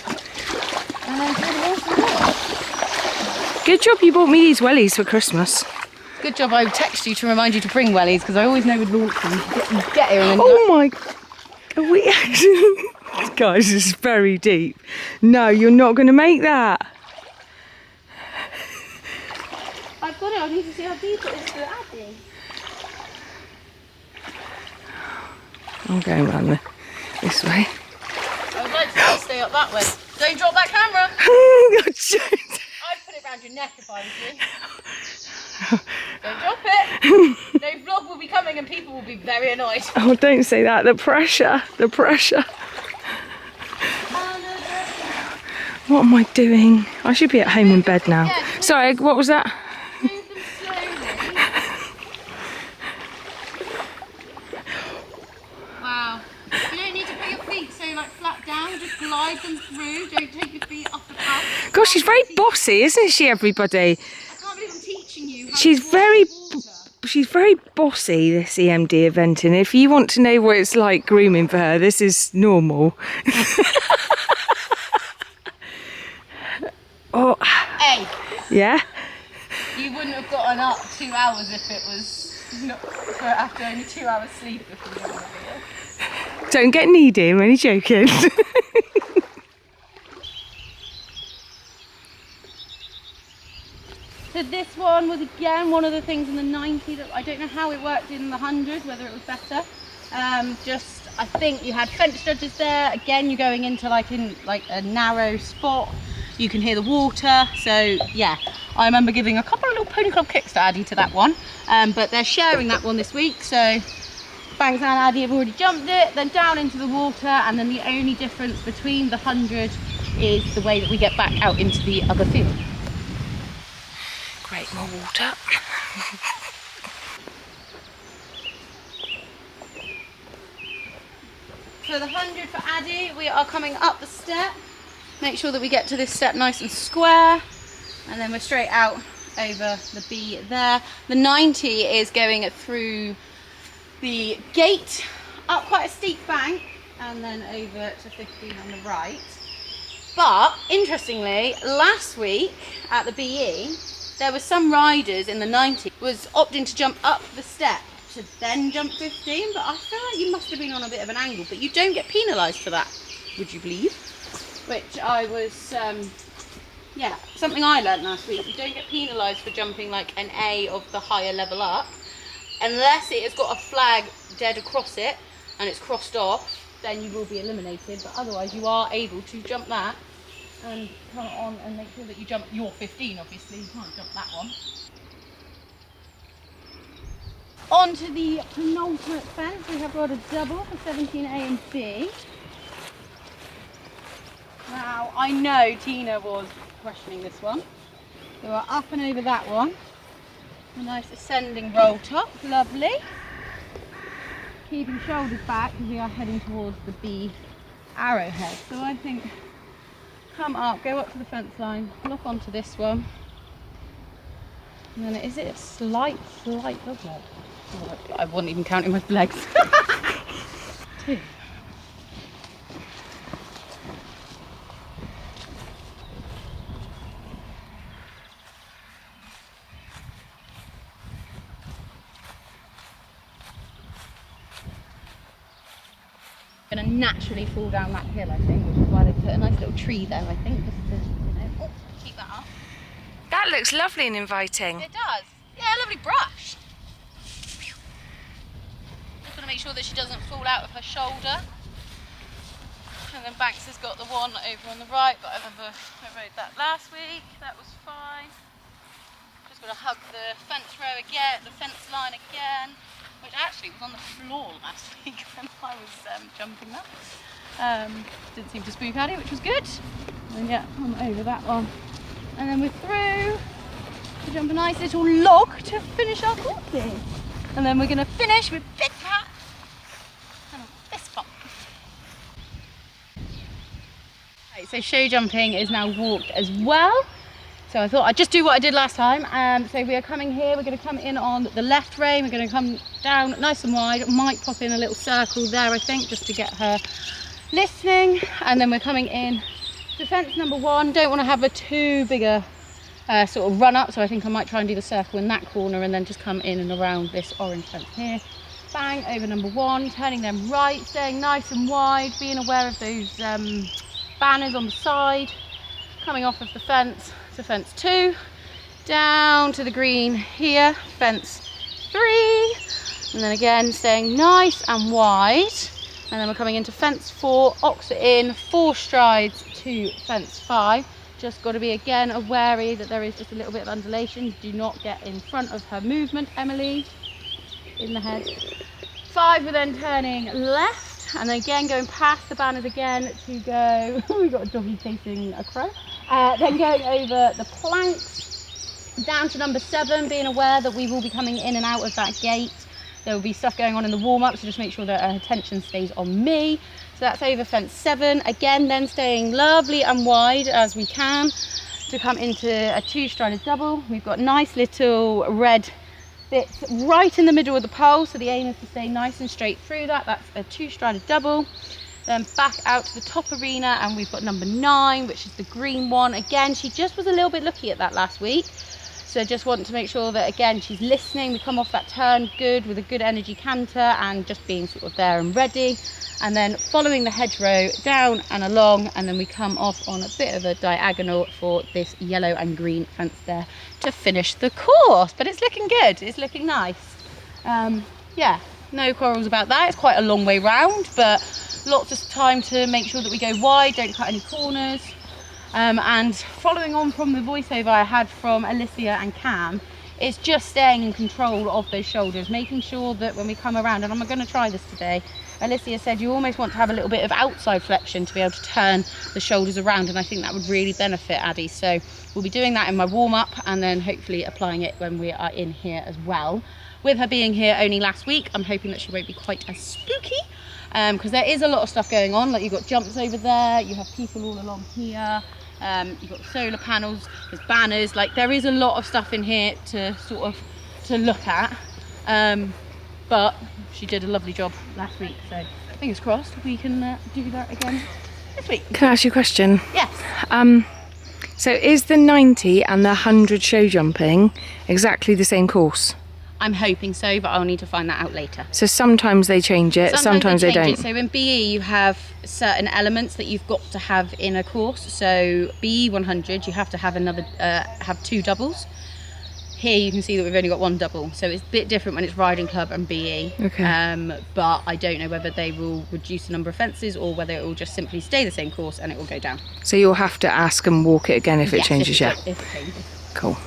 And then awesome. Good job you bought me these wellies for Christmas. Good job I text you to remind you to bring wellies, because I always know with launching you get here and then oh my... Are we actually... Guys, this is very deep. No, you're not going to make that. I've got it. I need to see how deep it is for Addie. I'm going round this way. I would like to stay up that way. Don't drop that camera. You're I'd put it around your neck if I was you. Don't drop it. No vlog will be coming and people will be very annoyed. Oh, don't say that. The pressure. The pressure. What am I doing? I should be at home in bed now. Yeah, sorry, what was that? Move them slowly. Wow. You don't need to put your feet so like flat down, just glide them through. Don't take your feet off the path. Gosh, she's very bossy, isn't she, everybody? I can't believe I'm teaching you how She's to very... water. She's very bossy, this EMD eventing. If you want to know what it's like grooming for her, this is normal. Oh. Hey, Yeah? you wouldn't have gotten up 2 hours if it was not for after only 2 hours sleep if you were on the video. Don't get needy, I'm only joking. So this one was again one of the things in the 90 that I don't know how it worked in the 100, whether it was better. Just I think you had fence judges there. Again, you're going into like a narrow spot. You can hear the water. So yeah, I remember giving a couple of little pony club kicks to Addie to that one. But they're sharing that one this week. So Banks and Addie have already jumped it, then down into the water, and then the only difference between the 100 is the way that we get back out into the other field. Great, more water. For the 100 for Addie, we are coming up the step. Make sure that we get to this step nice and square, and then we're straight out over the B there. The 90 is going through the gate, up quite a steep bank, and then over to 15 on the right. But interestingly, last week at the BE, there were some riders in the 90 was opting to jump up the step to then jump 15, but I feel like you must have been on a bit of an angle, but you don't get penalised for that, would you believe? Which I was, yeah, something I learnt last week. You don't get penalised for jumping like an A of the higher level up, unless it has got a flag dead across it and it's crossed off, then you will be eliminated, but otherwise you are able to jump that and come on and make sure that you jump your 15, obviously, you can't jump that one. On to the penultimate fence, we have got a double for 17A and B. Now, I know Tina was questioning this one. So we're up and over that one. A nice ascending roll top, lovely. Keeping shoulders back because we are heading towards the B arrowhead. So I think come up, go up to the fence line, lock onto this one. And then is it a slight dog leg? Oh, I wasn't even counting my legs. 2. Going to naturally fall down that hill, I think, which is why they put a nice little tree there, I think, just to, you know, keep that up. That looks lovely and inviting. It does. Yeah, lovely brush. Just want to make sure that she doesn't fall out of her shoulder. And then Banks has got the one over on the right, but I remember I rode that last week. That was fine. Just got to hug the fence row again, the fence line again, which actually was on the floor last week when I was jumping that. Didn't seem to spook Addie, which was good. And then yeah, I'm over that one. And then we're through to jump a nice little log to finish our courses. And then we're going to finish with big pat and a fist bump. Right, so show jumping is now walked as well. So I thought I'd just do what I did last time. So we are coming here, we're going to come in on the left rein, we're going to come down nice and wide, might pop in a little circle there I think, just to get her listening, and then we're coming in to fence number 1. Don't want to have a too big a sort of run up, so I think I might try and do the circle in that corner and then just come in and around this orange fence here. Bang over number 1, turning them right, staying nice and wide, being aware of those banners on the side, coming off of the fence to fence 2, down to the green here, fence 3, and then again staying nice and wide, and then we're coming into fence 4, oxer in, 4 strides to fence 5. Just got to be again wary that there is just a little bit of undulation. Do not get in front of her movement, Emily, in the head. 5, we're then turning left, and then again going past the banners again to go, we've got a doggy chasing a crow. Then going over the planks, down to number 7, being aware that we will be coming in and out of that gate. There will be stuff going on in the warm-up, so just make sure that her attention stays on me. So that's over fence 7. Again, then staying lovely and wide as we can to come into a 2-strided double. We've got nice little red bits right in the middle of the pole, so the aim is to stay nice and straight through that. That's a 2-strided double. Then back out to the top arena, and we've got number 9, which is the green one. Again, she just was a little bit lucky at that last week, so just want to make sure that again she's listening. We come off that turn good with a good energy canter and just being sort of there and ready, and then following the hedgerow down and along, and then we come off on a bit of a diagonal for this yellow and green fence there to finish the course. But it's looking good, it's looking nice. Yeah, no quarrels about that. It's quite a long way round, but lots of time to make sure that we go wide, don't cut any corners. And following on from the voiceover I had from Alicia and Cam, it's just staying in control of those shoulders, making sure that when we come around, and I'm going to try this today, Alicia said you almost want to have a little bit of outside flexion to be able to turn the shoulders around, and I think that would really benefit Addie. So we'll be doing that in my warm-up and then hopefully applying it when we are in here as well. With her being here only last week, I'm hoping that she won't be quite as spooky, because there is a lot of stuff going on. Like, you've got jumps over there, you have people all along here, you've got solar panels, there's banners. Like, there is a lot of stuff in here to sort of to look at, but she did a lovely job last week, so fingers crossed we can do that again this week. Can I ask you a question? Yes. So is the 90 and the 100 show jumping exactly the same course? I'm hoping so, but I'll need to find that out later. So sometimes they change it, sometimes they change don't. it. So in BE you have certain elements that you've got to have in a course. So BE 100 you have to have another have 2 doubles. Here you can see that we've only got 1 double, so it's a bit different when it's riding club and BE. Okay. But I don't know whether they will reduce the number of fences or whether it will just simply stay the same course and it will go down. So you'll have to ask and walk it again if it Yes, changes, yeah? If it changes. Cool.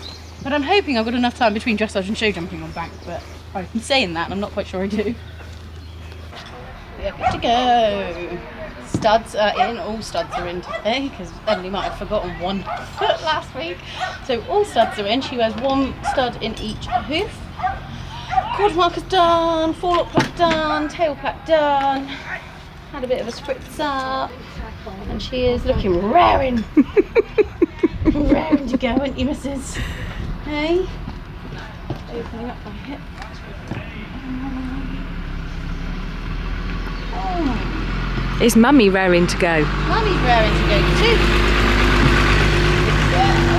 But I'm hoping I've got enough time between dressage and show jumping on bank, but I'm saying that and I'm not quite sure I do. We're good to go. Studs are in, all studs are in today, because Emily might have forgotten 1 foot last week. So all studs are in. She wears 1 stud in each hoof. Quarter marker's done, forelock plaque done, tail plaque done. Had a bit of a spritz up, and she is looking raring. Raring to go, aren't you, missus? Hey? Opening up my hip. Oh. Is Mummy raring to go? Mummy's raring to go too. Good girl.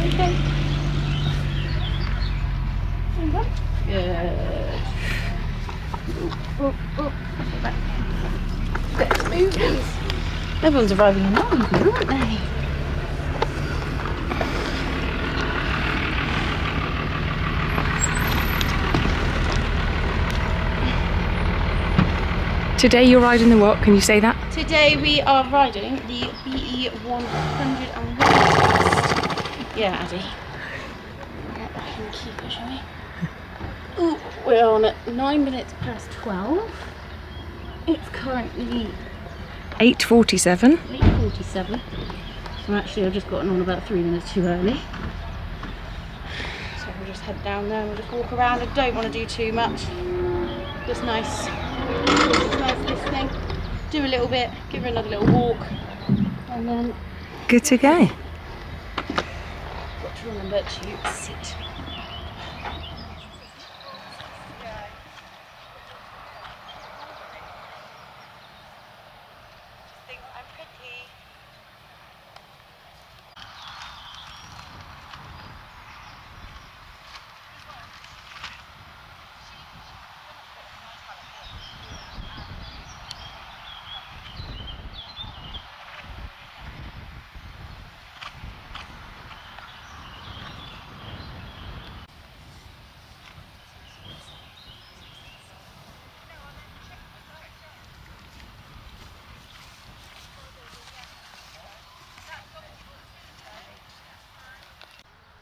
Okay. Good. Oh. Bit of movements. Everyone's arriving in London, aren't they? Today you're riding the what? Can you say that? Today we are riding the BE 101. Yeah, Addie. Get back in the keeper, shall we? Ooh, we're on at 9 minutes past 12. It's currently 8:47. 8:47. So actually I've just gotten on about 3 minutes too early. So we'll just head down there and we'll just walk around. I don't want to do too much. Just nice. Just nice listening. Do a little bit, give her another little walk, and then Good to go. got to remember to sit.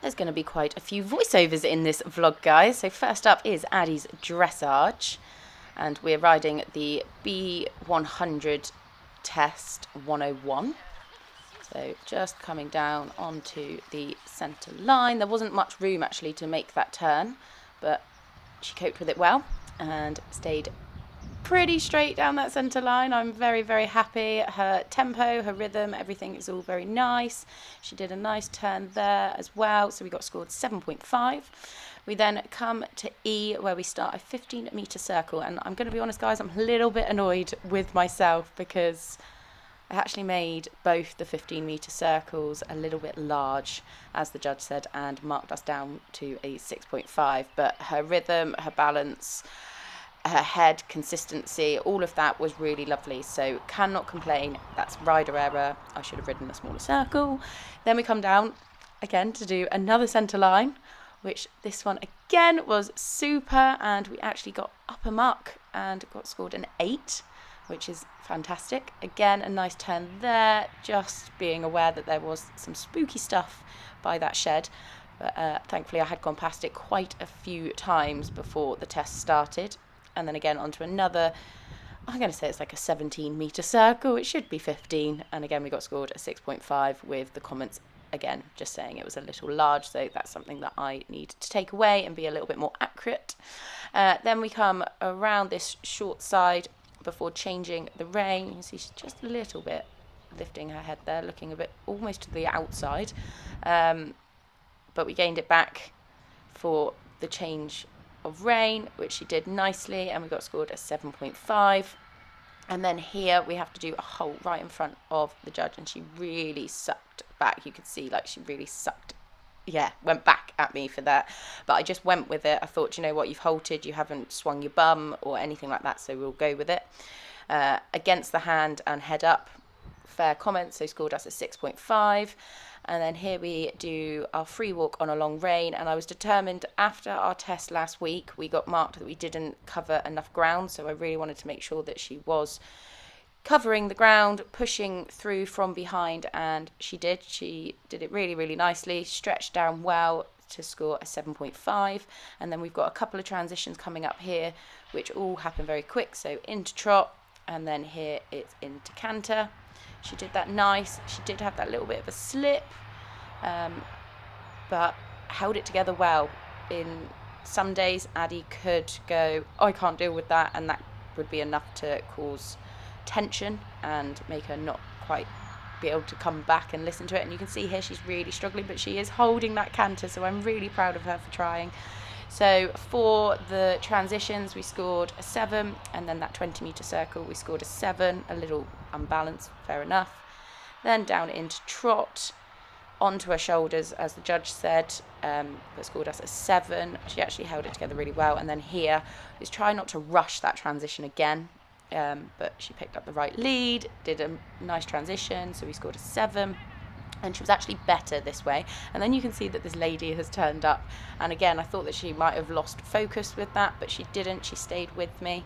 There's going to be quite a few voiceovers in this vlog, guys. So first up is Addie's dressage, and we're riding the B100 test 101. So just coming down onto the centre line. There wasn't much room actually to make that turn, but she coped with it well and stayed pretty straight down that centre line. I'm very, very happy. Her tempo, her rhythm, everything is all very nice. She did a nice turn there as well, so we got scored 7.5. We then come to E, where we start a 15-metre circle, and I'm going to be honest, guys, I'm a little bit annoyed with myself because I actually made both the 15-metre circles a little bit large, as the judge said, and marked us down to a 6.5, but her rhythm, her balance, her head, consistency, all of that was really lovely, so cannot complain. That's rider error. I should have ridden a smaller circle. Then we come down again to do another centre line, which this one again was super, and we actually got up a muck and got scored an 8, which is fantastic. Again, a nice turn there, just being aware that there was some spooky stuff by that shed, but thankfully I had gone past it quite a few times before the test started. And then again onto another, I'm going to say it's like a 17-metre circle. It should be 15. And again, we got scored a 6.5 with the comments, again, just saying it was a little large. So that's something that I need to take away and be a little bit more accurate. Then we come around this short side before changing the rein. You can see she's just a little bit lifting her head there, looking a bit almost to the outside. But we gained it back for the change of rein, which she did nicely, and we got scored a 7.5. And then here we have to do a halt right in front of the judge, and she really sucked back. You could see like she really sucked, went back at me for that, but I just went with it. I thought, you know what, you've halted, you haven't swung your bum or anything like that, so we'll go with it. Against the hand and head up, fair comment, so scored us a 6.5. And then here we do our free walk on a long rein, and I was determined after our test last week, we got marked that we didn't cover enough ground, so I really wanted to make sure that she was covering the ground, pushing through from behind, and she did. She did it really, really nicely, stretched down well to score a 7.5. And then we've got a couple of transitions coming up here, which all happen very quick, so into trot, and then here it's into canter. She did that nice. She did have that little bit of a slip, but held it together well. In some days, Addie could go, oh, I can't deal with that, and that would be enough to cause tension and make her not quite be able to come back and listen to it. And you can see here she's really struggling, but she is holding that canter, so I'm really proud of her for trying. So for the transitions, we scored a 7, and then that 20-metre circle, we scored a 7, a little unbalanced, fair enough. Then down into trot, onto her shoulders, as the judge said, but scored us a 7. She actually held it together really well. And then here is try not to rush that transition again, but she picked up the right lead, did a nice transition, so we scored a 7. And she was actually better this way. And then you can see that this lady has turned up. And again, I thought that she might have lost focus with that, but she didn't. She stayed with me.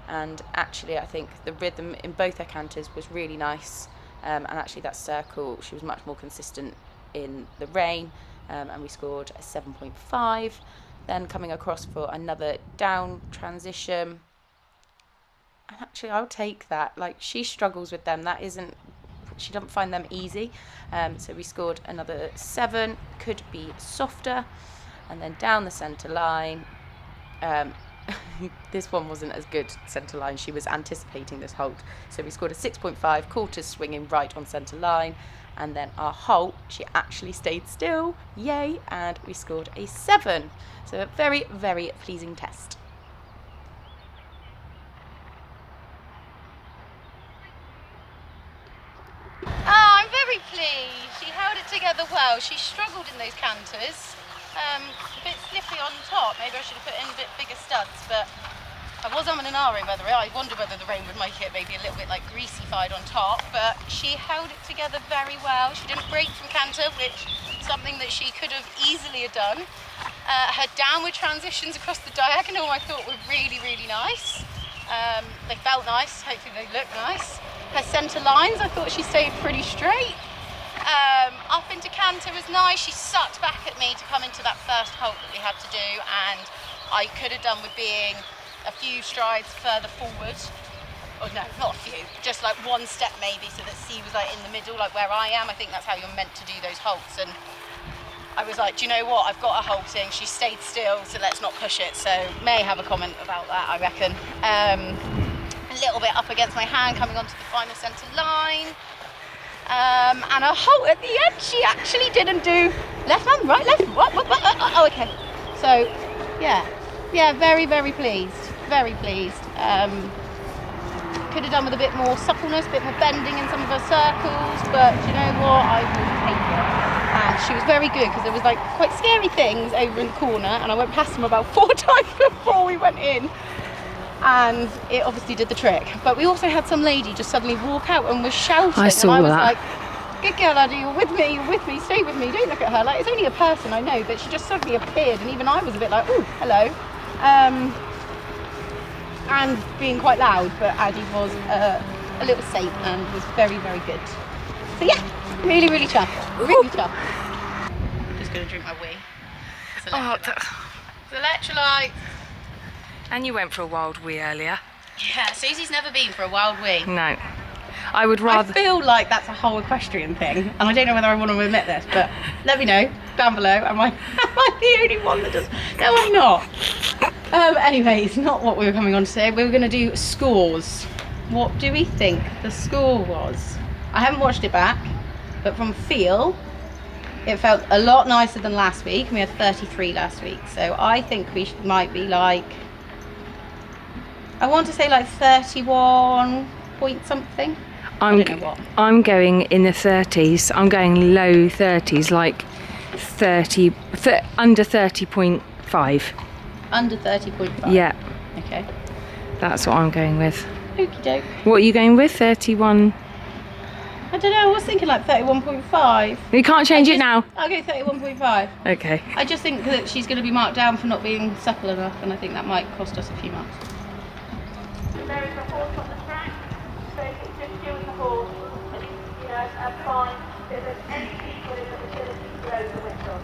And actually, I think the rhythm in both her canters was really nice. And actually, that circle, she was much more consistent in the rein. And we scored a 7.5. Then coming across for another down transition. And actually, I'll take that. Like, she struggles with them. She doesn't find them easy, so we scored another 7. Could be softer. And then down the centre line, this one wasn't as good centre line. She was anticipating this halt. So we scored a 6.5, quarters swinging right on centre line. And then our halt, she actually stayed still, yay, and we scored a 7. So a very, very pleasing test. Oh, I'm very pleased. She held it together well. She struggled in those canters. A bit slippery on top. Maybe I should have put in a bit bigger studs, but I was umming and ahhing whether I wonder whether the rain would make it maybe a little bit like greasy-fied on top, but she held it together very well. She didn't break from canter, which is something that she could have easily have done. Her downward transitions across the diagonal I thought were really, really nice. They felt nice, hopefully they look nice. Her centre lines, I thought she stayed pretty straight. Up into canter was nice. She sucked back at me to come into that first halt that we had to do, and I could have done with being a few strides further forward. Oh no, not a few, just like one step maybe, so that C was like in the middle, like where I am. I think that's how you're meant to do those halts, and I was like, do you know what, I've got her halting, she stayed still, so let's not push it. So may have a comment about that, I reckon. A little bit up against my hand coming onto the final centre line. And a halt at the end, she actually didn't do left hand, right, left, what, oh, okay. So, yeah, very, very pleased, very pleased. Could have done with a bit more suppleness, a bit more bending in some of her circles, but you know what, I will take it. And she was very good, because there was like quite scary things over in the corner, and I went past them about 4 times before we went in. And it obviously did the trick. But we also had some lady just suddenly walk out and was shouting. I saw and I was that. like, good girl, Addie, you're with me, stay with me, don't look at her. Like, it's only a person, I know, but she just suddenly appeared, and even I was a bit like, ooh, hello. And being quite loud, but Addie was a little saint and was very, very good. So yeah, really, really chuffed, really chuffed. Just gonna drink my wee. It's electrolyte. And you went for a wild wee earlier. Yeah, Susie's never been for a wild wee. No. I would rather... I feel like that's a whole equestrian thing, and I don't know whether I want to admit this, but let me know down below. Am I the only one that does? No, I'm not. Anyway, it's not what we were coming on to say. We were going to do scores. What do we think the score was? I haven't watched it back, but from feel, it felt a lot nicer than last week. We had 33 last week, so I think we might be like, I want to say like 31 point something. I don't know what. I'm going in the 30s. I'm going low 30s, like 30, under 30.5. Under 30.5? Yeah. Okay. That's what I'm going with. Okie doke. What are you going with? 31? I don't know, I was thinking like 31.5. You can't change it now. I'll go 31.5. Okay. I just think that she's going to be marked down for not being supple enough, and I think that might cost us a few marks. There is a horse on the track, so it's just you and the horse, and you know, fine. If there's any people in the facility, blow the whistle.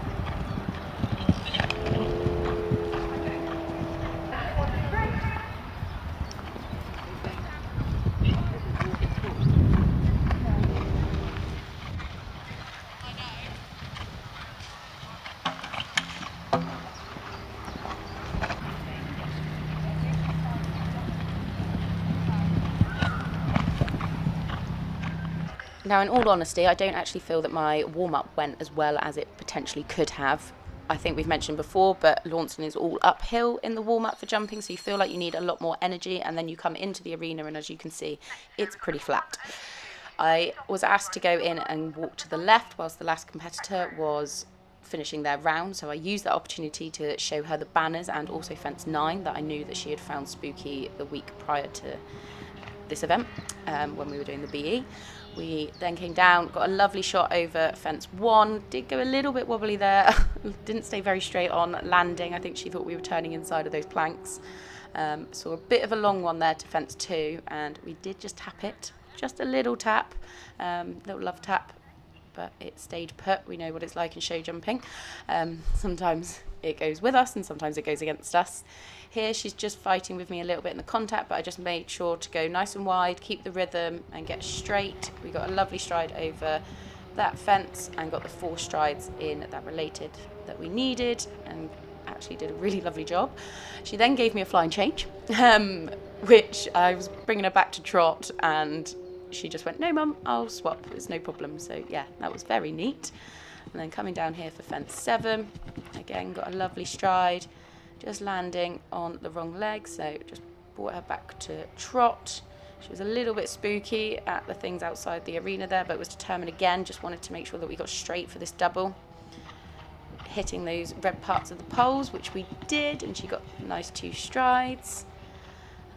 Now, in all honesty, I don't actually feel that my warm-up went as well as it potentially could have. I think we've mentioned before, but Launceston is all uphill in the warm-up for jumping, so you feel like you need a lot more energy, and then you come into the arena, and as you can see, it's pretty flat. I was asked to go in and walk to the left whilst the last competitor was finishing their round, so I used that opportunity to show her the banners and also fence 9 that I knew that she had found spooky the week prior to this event when we were doing the BE. We then came down, got a lovely shot over fence 1, did go a little bit wobbly there, didn't stay very straight on landing. I think she thought we were turning inside of those planks. Saw a bit of a long one there to fence 2, and we did just tap it, just a little tap, little love tap, but it stayed put. We know what it's like in show jumping. Sometimes it goes with us and sometimes it goes against us. Here she's just fighting with me a little bit in the contact, but I just made sure to go nice and wide, keep the rhythm and get straight. We got a lovely stride over that fence and got the 4 strides in that related that we needed, and actually did a really lovely job. She then gave me a flying change, which I was bringing her back to trot, and she just went, no mum, I'll swap, it's no problem. So yeah, that was very neat. And then coming down here for fence 7, again got a lovely stride, just landing on the wrong leg, so just brought her back to trot. She was a little bit spooky at the things outside the arena there, but was determined again, just wanted to make sure that we got straight for this double. Hitting those red parts of the poles, which we did, and she got nice 2 strides.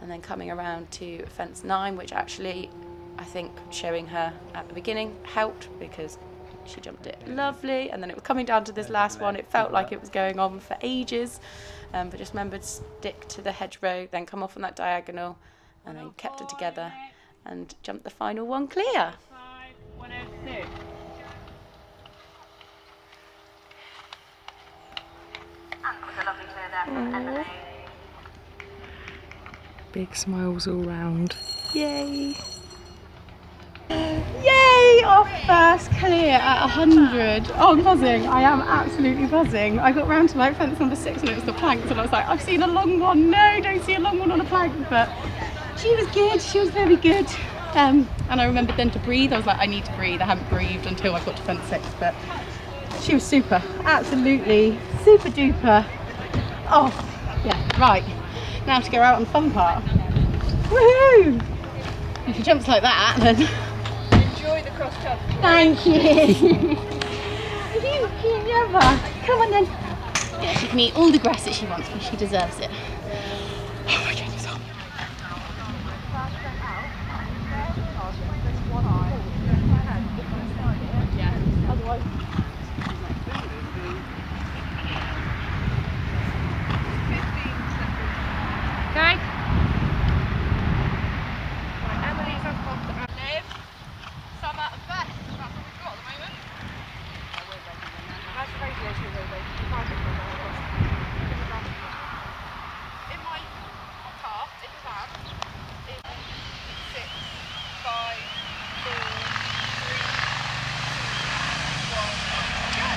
And then coming around to fence 9, which actually I think showing her at the beginning helped, because she jumped it lovely, and then it was coming down to this last one. It felt like it was going on for ages, but just remembered to stick to the hedgerow, then come off on that diagonal, and then kept it together and jumped the final one clear. 106. Big smiles all round. Yay! Yay! Our first clear at 100. Oh, I'm buzzing. I am absolutely buzzing. I got round to like fence number 6 and it was the planks, and I was like, I've seen a long one. No, don't see a long one on a plank. But she was good. She was very good. And I remembered then to breathe. I was like, I need to breathe. I haven't breathed until I got to fence 6. But she was super. Absolutely super duper. Oh, yeah, right. Now to go out on the fun part. Woohoo! If she jumps like that, then Enjoy the cross country. thank you. You never. Come on then. Yeah, she can eat all the grass that she wants, but she deserves it. Oh my goodness. Okay. Summer and best. That's what we've got at the moment. In my car, in the van, it's 6, 5, 4, 3, 2, 1, go!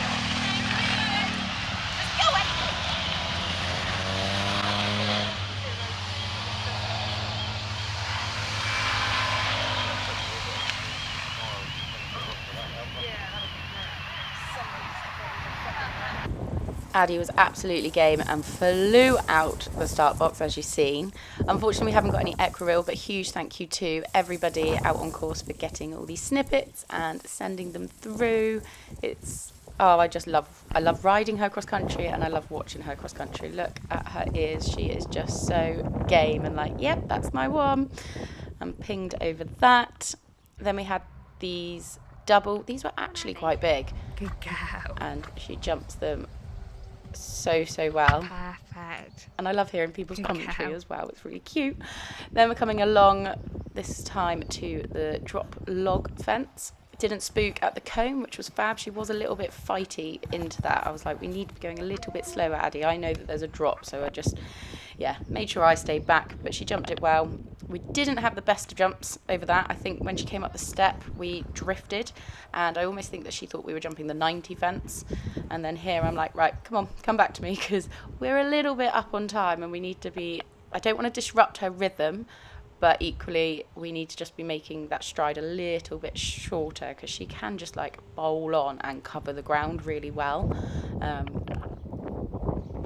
Let's go, Eddie! Addie was absolutely game and flew out the start box, as you've seen. Unfortunately, we haven't got any Enquiries, but huge thank you to everybody out on course for getting all these snippets and sending them through. I love riding her cross country, and I love watching her cross country. Look at her ears. She is just so game and like, yep, that's my one. I'm pinged over that. Then we had these double. These were actually quite big. Good girl. And she jumps them so well. Perfect. And I love hearing people's Good commentary cow. as well. It's really cute. Then we're coming along this time to the drop log fence. Didn't spook at the cone, which was fab. She was a little bit fighty into that. I was like, we need to be going a little bit slower, Addie. I know that there's a drop, so I just, made sure I stayed back, but she jumped it well. We didn't have the best of jumps over that. I think when she came up the step, we drifted, and I almost think that she thought we were jumping the 90 fence. And then here I'm like, right, come on, come back to me, because we're a little bit up on time, and we need to be, I don't want to disrupt her rhythm, but equally we need to just be making that stride a little bit shorter, because she can just like bowl on and cover the ground really well.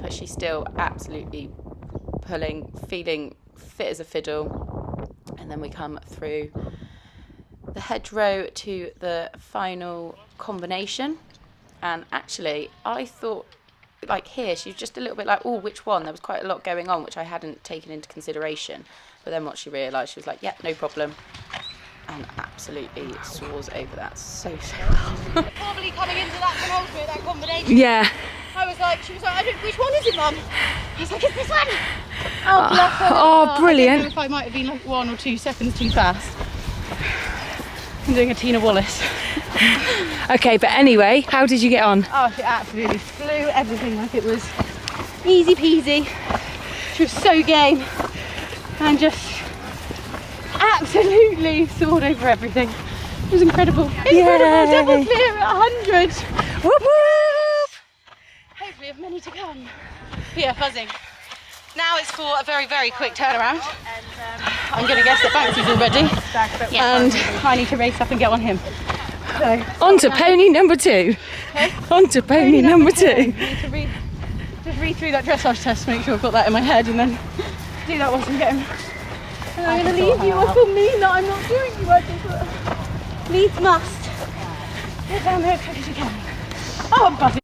But she's still absolutely pulling, feeling fit as a fiddle. And then we come through the hedgerow to the final combination. And actually, I thought, like here, she was just a little bit like, oh, which one? There was quite a lot going on, which I hadn't taken into consideration. But then what she realised, she was like, yeah, no problem. And absolutely soars over that so well. Probably coming into that penultimate, that combination. Yeah. She was like, I don't, which one is it, Mum? I was like, it's this one. Oh, bless her. Oh, brilliant. I don't know if I might have been like 1 or 2 seconds too fast. I'm doing a Tina Wallace. Okay, but anyway, how did you get on? Oh, she absolutely flew everything like it was easy peasy. She was so game and just absolutely soared over everything. It was incredible. Incredible. Yay. Double clear at 100. Whoop whoop! Hopefully of many to come. Yeah, buzzing. Now it's for a very, very quick turnaround. I'm going to guess that Banksy's all ready, and I need to race up and get on him. So, On to pony number 2. On to pony number 2. I need to just read through that dressage test, make sure I've got that in my head, and then do that once I'm getting. And I'm going to leave you. I feel mean that I'm not doing you. I just needs must. Get down there as quick as you can. Oh, I'm buzzing.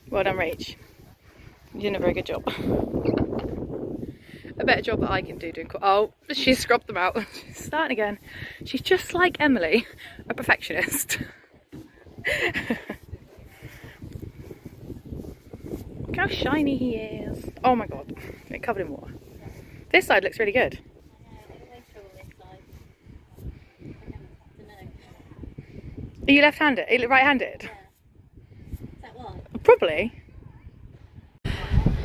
Well done, Rach. You're doing a very good job. A better job that I can do doing. Oh, she's scrubbed them out. She's starting again. She's just like Emily, a perfectionist. Look how shiny he is. Oh my god, get covered in water. This side looks really good. Are you left-handed? Are you right-handed? Probably.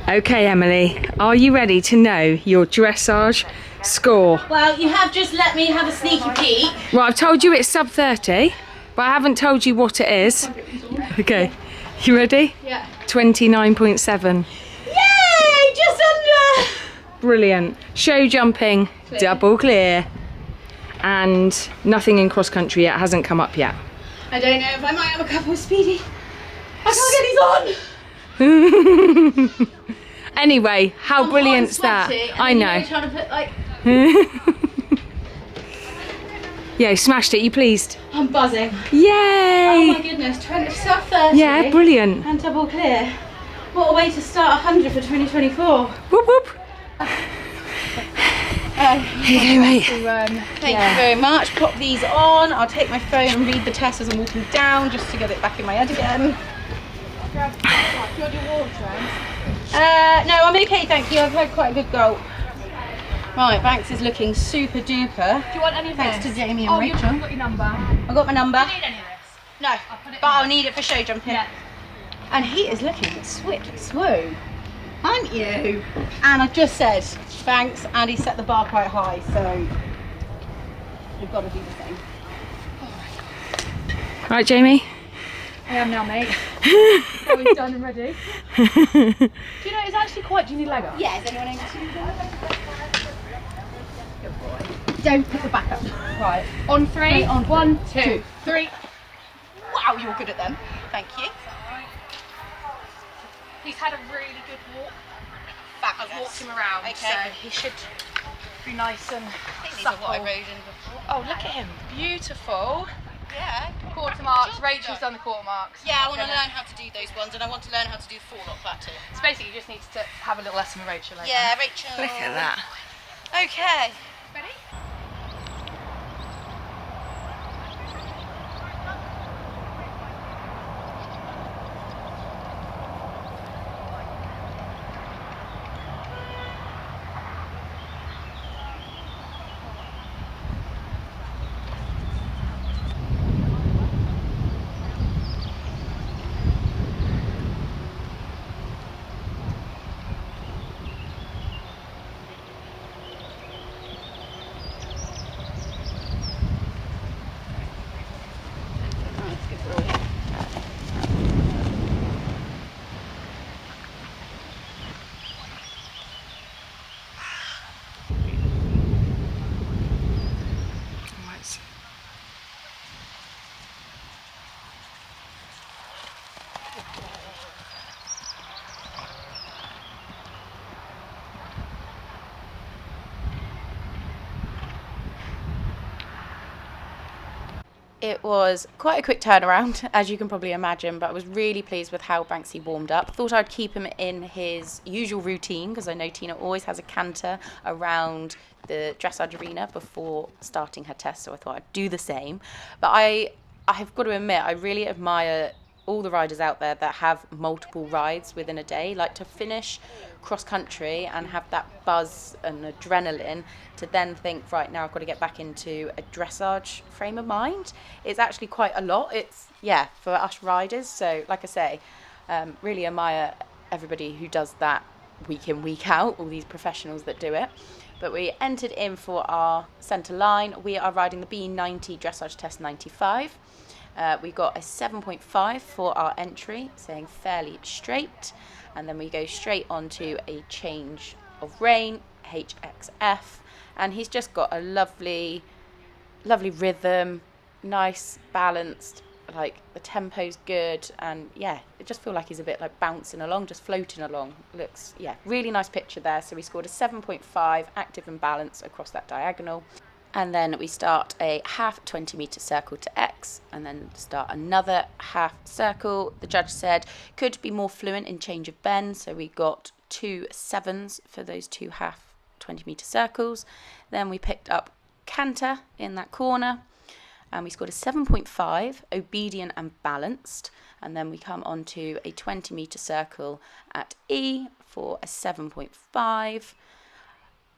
Okay, Emily, are you ready to know your dressage score? Well, you have just let me have a sneaky peek. Well, I've told you it's sub 30, but I haven't told you what it is. Okay, you ready? Yeah. 29.7. Yay! Just under! Brilliant. Show jumping, double clear. And nothing in cross country yet, hasn't come up yet. I don't know if I might have a couple of speedy. I can't get these on! Anyway, how brilliant's that? I know. Trying to put like... Yeah, smashed it. You pleased? I'm buzzing. Yay! Oh my goodness, 20 sub 30. Yeah, brilliant. And double clear. What a way to start 100 for 2024. Whoop whoop. Here you go, mate. Thank you very much. Pop these on. I'll take my phone and read the test as I'm walking down just to get it back in my head again. No, I'm okay, thank you. I've had quite a good gulp. Right, Banks is looking super duper. Do you want any of Thanks this? to Jamie and Rachel. You've got your number. I got my number. Do you need any of this? No, but I'll need it for show jumping. Yeah. And he is looking swoon, aren't you? And I just said, thanks, and he set the bar quite high, so we've got to do the same. Right, Jamie. I am now, mate. Are we done and ready? Do you know, it's actually quite... Do you need leg up? Yeah, is anyone able to do that? Good boy. Don't put the back up. Right. On 3. On 1, 2, 3. Wow, you're good at them. Thank you. He's had a really good walk. Backwards. I've walked him around, Okay. so he should be nice and I think these are what I supple. rode in before. Oh, look at him. Beautiful. Yeah. Quarter marks. Rachel's done the quarter marks. Yeah, I want to learn how to do those ones, and I want to learn how to do the forelock flat too. So basically, you just need to have a little lesson with Rachel. Later. Yeah, Rachel. Look at that. Okay. Ready? It was quite a quick turnaround, as you can probably imagine, but I was really pleased with how Banksy warmed up. Thought I'd keep him in his usual routine, because I know Tina always has a canter around the dressage arena before starting her test, so I thought I'd do the same. But I have got to admit, I really admire all the riders out there that have multiple rides within a day, like to finish cross country and have that buzz and adrenaline to then think, right, now I've got to get back into a dressage frame of mind. It's actually quite a lot. It's, yeah, for us riders. So like I say, really admire everybody who does that week in, week out, all these professionals that do it. But we entered in for our centre line. We are riding the B90 dressage test 95. We got a 7.5 for our entry, saying fairly straight. And then we go straight on to a change of rein, HXF. And he's just got a lovely rhythm, nice, balanced, like the tempo's good. And yeah, I just feel like he's a bit like bouncing along, just floating along. Looks, yeah, really nice picture there. So we scored a 7.5, active and balanced across that diagonal. And then we start a half 20 metre circle to X, and then start another half circle. The judge said could be more fluent in change of bend, so we got 2 7s for those 2 half 20 metre circles. Then we picked up canter in that corner, and we scored a 7.5, obedient and balanced. And then we come on to a 20 metre circle at E for a 7.5.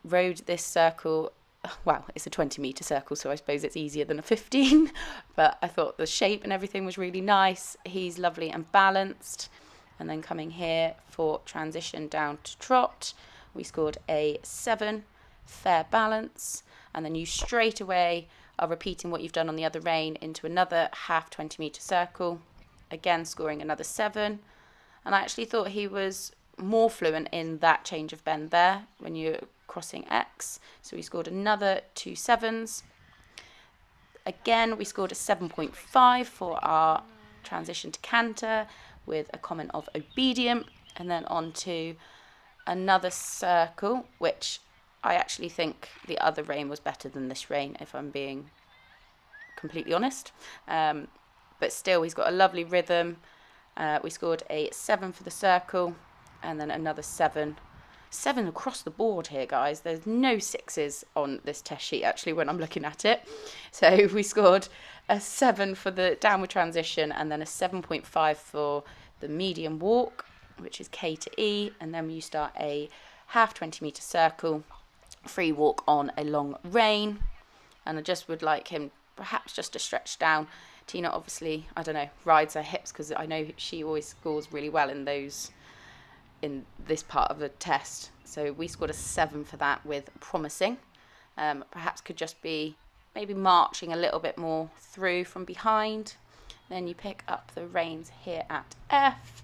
Rode this circle. Well, it's a 20 metre circle, so I suppose it's easier than a 15, but I thought the shape and everything was really nice. He's lovely and balanced. And then coming here for transition down to trot, we scored a 7, fair balance. And then you straight away are repeating what you've done on the other rein into another half 20 metre circle, again scoring another 7. And I actually thought he was more fluent in that change of bend there when you're crossing X. So we scored another 2 7s. Again, we scored a 7.5 for our transition to canter with a comment of obedient, and then on to another circle, which I actually think the other rein was better than this rein, if I'm being completely honest. But still, he's got a lovely rhythm. We scored a 7 for the circle, and then another 7 across the board here, guys. There's no 6s on this test sheet, actually, when I'm looking at it. So we scored a 7 for the downward transition, and then a 7.5 for the medium walk, which is K to E. And then you start a half 20 metre circle, free walk on a long rein. And I just would like him perhaps just to stretch down. Tina obviously, I don't know, rides her hips, because I know she always scores really well in those, in this part of the test. So we scored a 7 for that with promising. Perhaps could just be maybe marching a little bit more through from behind. Then you pick up the reins here at F.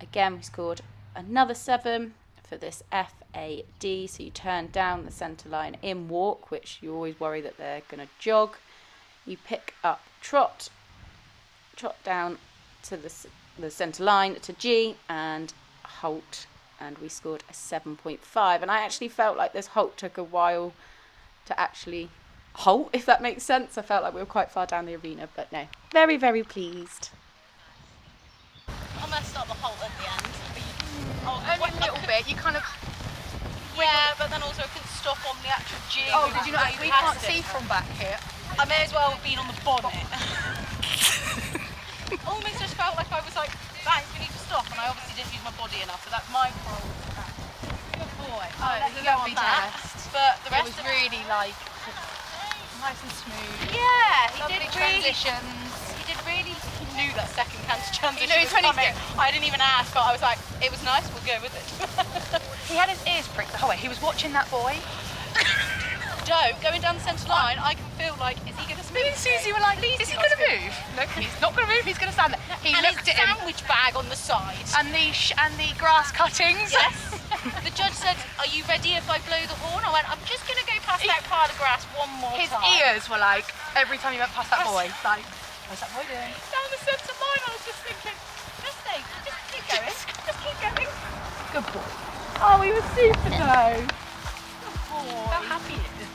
Again, we scored another 7 for this FAD. So you turn down the centre line in walk, which you always worry that they're going to jog. You pick up trot down to the centre line to G, and halt, and we scored a 7.5. And I actually felt like this halt took a while to actually halt, if that makes sense. I felt like we were quite far down the arena, but no, very, very pleased. I messed up the halt at the end. Only a little bit. You kind of. Yeah, but then also I couldn't stop on the actual jig. Oh, did you not? We can't see from back here. I may as well have been on the bonnet. Almost just felt like I was like, thanks, we need to stop, and I obviously didn't use my body enough, so that's my fault. Good boy. Oh, it was a lovely test. But the It rest was of really like nice and smooth. yeah, he Lovely did really. transitions. He did really. He knew that second canter transition. He knew was when he's coming. I didn't even ask, but I was like, it was nice. We'll go with it. He had his ears pricked the whole way. He was watching that boy. Going down the centre line, I can feel like, is he going to Me and Susie were like, is he going to move? Look, he's not going to move. He's going to stand there. He and looked his at him. sandwich bag on the side. And the grass cuttings. Yes. The judge said, are you ready if I blow the horn? I went, I'm just going to go past that pile of grass one more His time. ears were like, every time he went past that boy, like, what's that boy doing? Down the centre line, I was just thinking, just keep going. Just keep going. Good boy. Oh, he was super though. Good boy. How happy he is.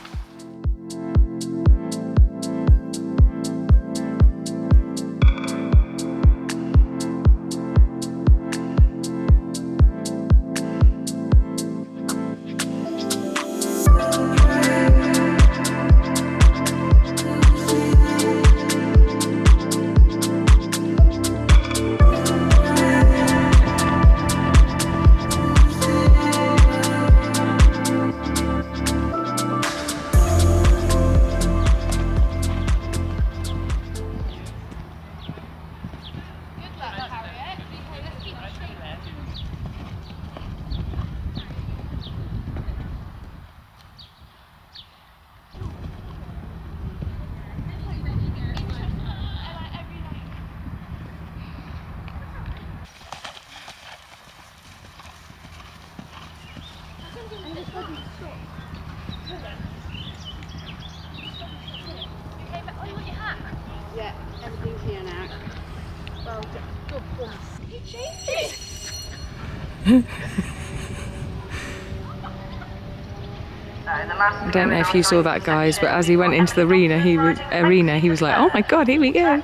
I don't know if you saw that, guys, but as he went into the arena, he was like, "Oh my god, here we go!"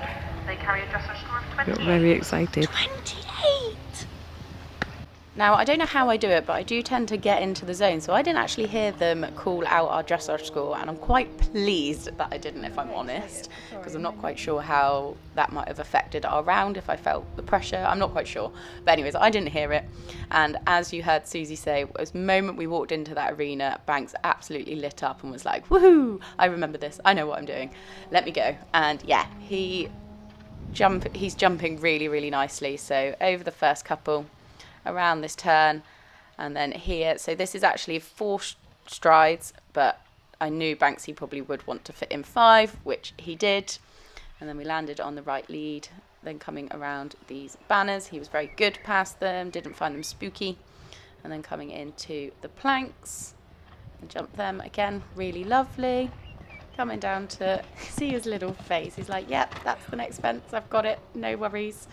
Got very excited. 28! Now, I don't know how I do it, but I do tend to get into the zone, so I didn't actually hear them call out our dressage score, and I'm quite pleased that I didn't, if I'm honest, because I'm not quite sure how that might have affected our round, if I felt the pressure. I'm not quite sure. But anyways, I didn't hear it, and as you heard Susie say, the moment we walked into that arena, Banks absolutely lit up and was like, "Woohoo! I remember this. I know what I'm doing. Let me go." And yeah, he's jumping really, really nicely. So over the first couple, around this turn, and then here. So this is actually 4 strides, but I knew Banksy probably would want to fit in 5, which he did. And then we landed on the right lead. Then coming around these banners, he was very good past them, didn't find them spooky. And then coming into the planks and jump them again, really lovely. Coming down to see his little face. He's like, "Yep, that's the next fence. I've got it. No worries."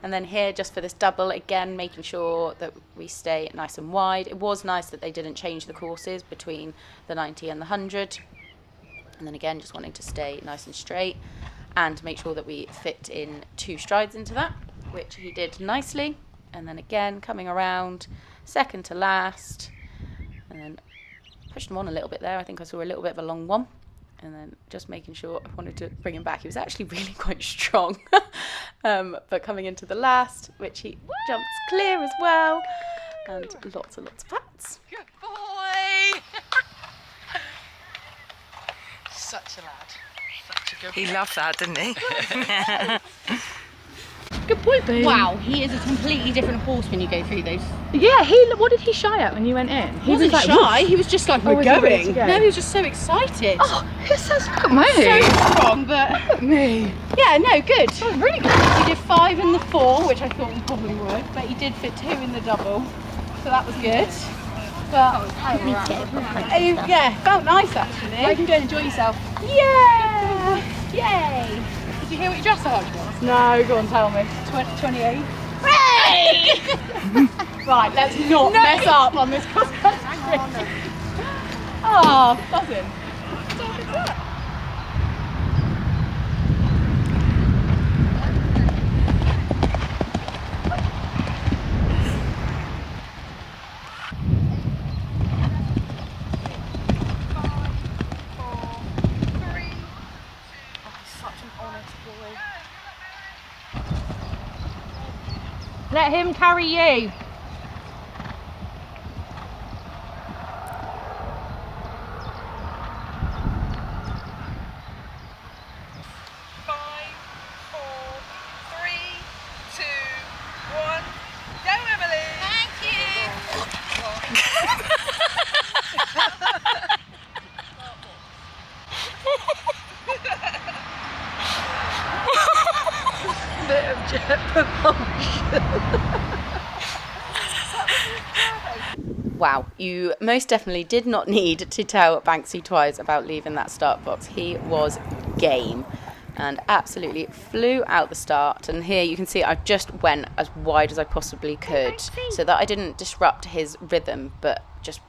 And then here, just for this double, again, making sure that we stay nice and wide. It was nice that they didn't change the courses between the 90 and the 100. And then again, just wanting to stay nice and straight and make sure that we fit in 2 strides into that, which he did nicely. And then again, coming around, second to last. And then pushed him on a little bit there. I think I saw a little bit of a long one. And then just making sure I wanted to bring him back. He was actually really quite strong. But coming into the last, which he jumps clear as well. And lots and lots of pats. Good boy! Such a lad. Such a good He loved that, didn't he? Good boy, Boo. Wow, he is a completely different horse when you go through those. Yeah, what did he shy at when you went in? He wasn't shy, he was just like, "We're was he ready to going." go? No, he was just so excited. Oh, it says, look at me. So strong, but Look at me. yeah, no, good. That was really good. He did 5 in the 4, which I thought he probably would, but he did fit 2 in the double, so that was good. But yeah, felt nice actually. Now you can go and enjoy yourself. Yeah! Yay! Did you hear what your dressage was? No, go on, tell me. 28. Hey! Right, let's not mess up on this cross country. Oh, buzzing. Let him carry you. Wow, you most definitely did not need to tell Banksy twice about leaving that start box. He was game and absolutely flew out the start. And here you can see I just went as wide as I possibly could so that I didn't disrupt his rhythm, but just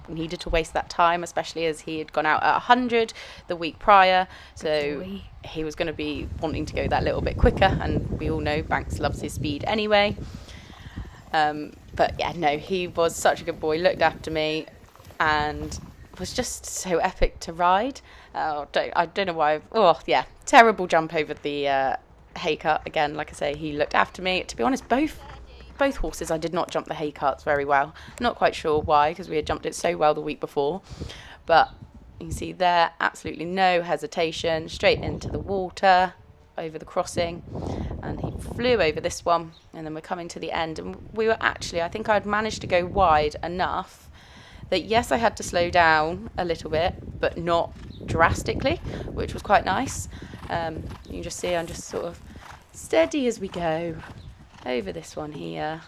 needed to waste that time, especially as he had gone out at 100 the week prior. So he was going to be wanting to go that little bit quicker, and we all know Banks loves his speed anyway. But yeah, no, he was such a good boy, looked after me, and was just so epic to ride. I don't know why. Terrible jump over the hay cart again. Like I say, he looked after me. To be honest, both horses I did not jump the hay carts very well. Not quite sure why, because we had jumped it so well the week before. But you can see there, absolutely no hesitation, straight into the water, over the crossing, and he flew over this one. And then we're coming to the end, and we were actually, I think I'd managed to go wide enough that yes, I had to slow down a little bit, but not drastically, which was quite nice. You can just see I'm just sort of steady as we go over this one here,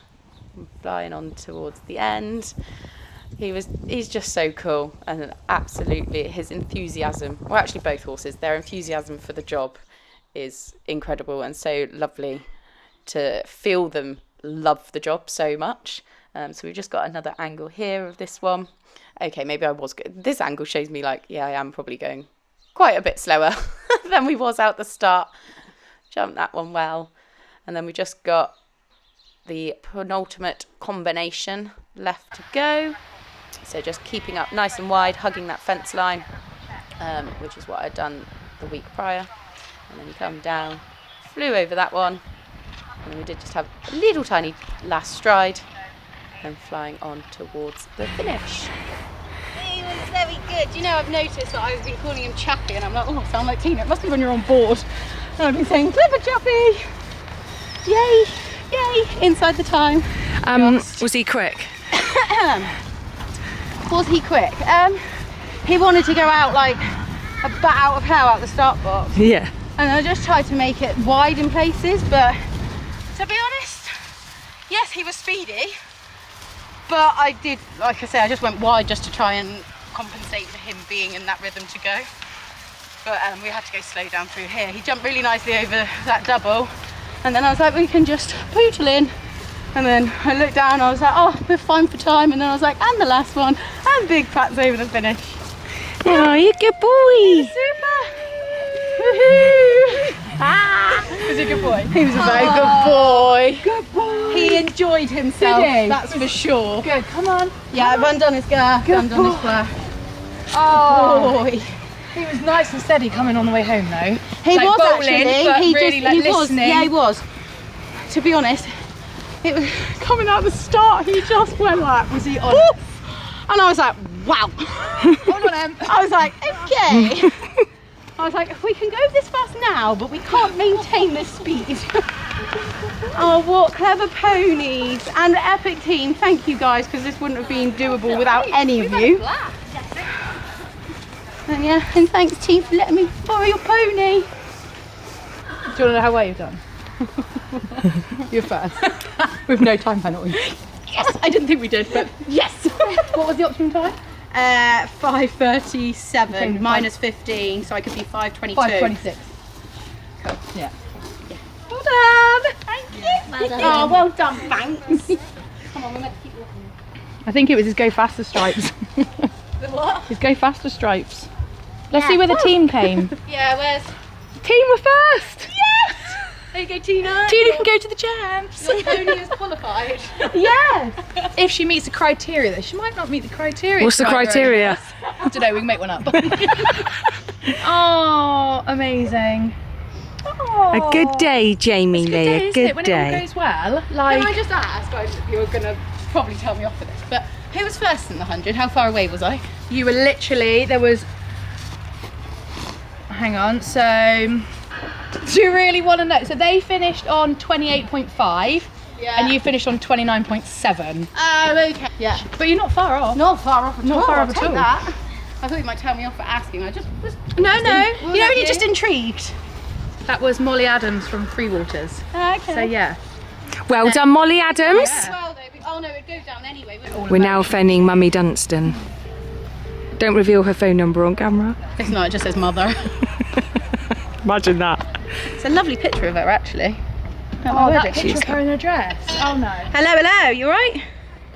flying on towards the end. He's just so cool, and absolutely his enthusiasm, well actually both horses, their enthusiasm for the job is incredible, and so lovely to feel them love the job so much. So we've just got another angle here of this one. Okay, maybe I was good. This angle shows me like, yeah, I am probably going quite a bit slower than we was out the start. Jumped that one well. And then we just got the penultimate combination left to go. So just keeping up nice and wide, hugging that fence line, which is what I'd done the week prior. And then you come down, flew over that one. And we did just have a little tiny last stride and flying on towards the finish. He was very good. You know, I've noticed that I've been calling him Chappy, and I'm like, oh, I sound like Tina. It must be when you're on board. And I've been saying, clever Chappy! Yay! Yay! Inside the time. Was he quick? Was he quick? He wanted to go out like a bat out of hell out the start box. Yeah. And I just tried to make it wide in places, but to be honest, yes, he was speedy, but I did, like I say, I just went wide just to try and compensate for him being in that rhythm to go. But we had to go slow down through here. He jumped really nicely over that double, and then I was like, we can just poodle in. And then I looked down, I was like, oh, we're fine for time. And then I was like, and the last one, and big pats over the finish. Oh, you good boy. Super! Woohoo! He was a good boy. He was a very good boy. Good boy. He enjoyed himself, Did he? that's for sure. Good, come on. Yeah, I've undone his girth, undone his flash. Oh, Boy. he was nice and steady coming on the way home though. He Like was bowling, actually, but he really just, like he was, listening. yeah he was. To be honest, it was coming out the start, he just went like, was he on? And I was like, wow. Hold on, Em. I was like, okay. I was like, we can go this fast now, but we can't maintain this speed. Oh, what clever ponies. And the epic team, thank you guys, because this wouldn't have been doable without any of you. And yeah, and thanks team for letting me borrow your pony. Do you want to know how well you've done? You're first. With no time penalty. Yes, I didn't think we did, but yes. What was the optimum time? 5:37 Okay, minus 15, so I could be 5:22. 5:26. Cool. Yeah. Well done. Thank you. Oh, well done, Banks. Come on, we're meant to keep walking. I think it was his go faster stripes. The what? His go faster stripes. Let's see where the team came. Yeah, where's? Team were first. Yes! There you go, Tina. Tina can go to the champs. Your pony is qualified. Yes. If she meets the criteria, though, she might not meet the criteria. What's the criteria? I don't know. We can make one up. Oh, amazing. Oh, A good day, Jamie Lee. A isn't it? good When it all day. goes well, Can like I just ask, you're going to probably tell me off for this, but who was first in the 100? How far away was I? you were literally there was. Hang on. So, do you really want to know? So they finished on 28.5, Yeah. and you finished on 29.7. Oh, okay. Yeah. But you're not far off. Not far off at Not all. far I'll off at take all. that. I thought you might tell me off for asking. I just was. No, Was you're that only you? just intrigued. That was Molly Adams from Three Waters. Okay. So yeah. Well done, Molly Adams. Well, though, oh no, it'd go down anyway. Wouldn't it? We're now phoning Mummy Dunstan. Don't reveal her phone number on camera. It's not. It just says mother. Imagine that. It's a lovely picture of her, actually. Oh, that picture of her in her dress. Oh no. Hello, hello. You alright?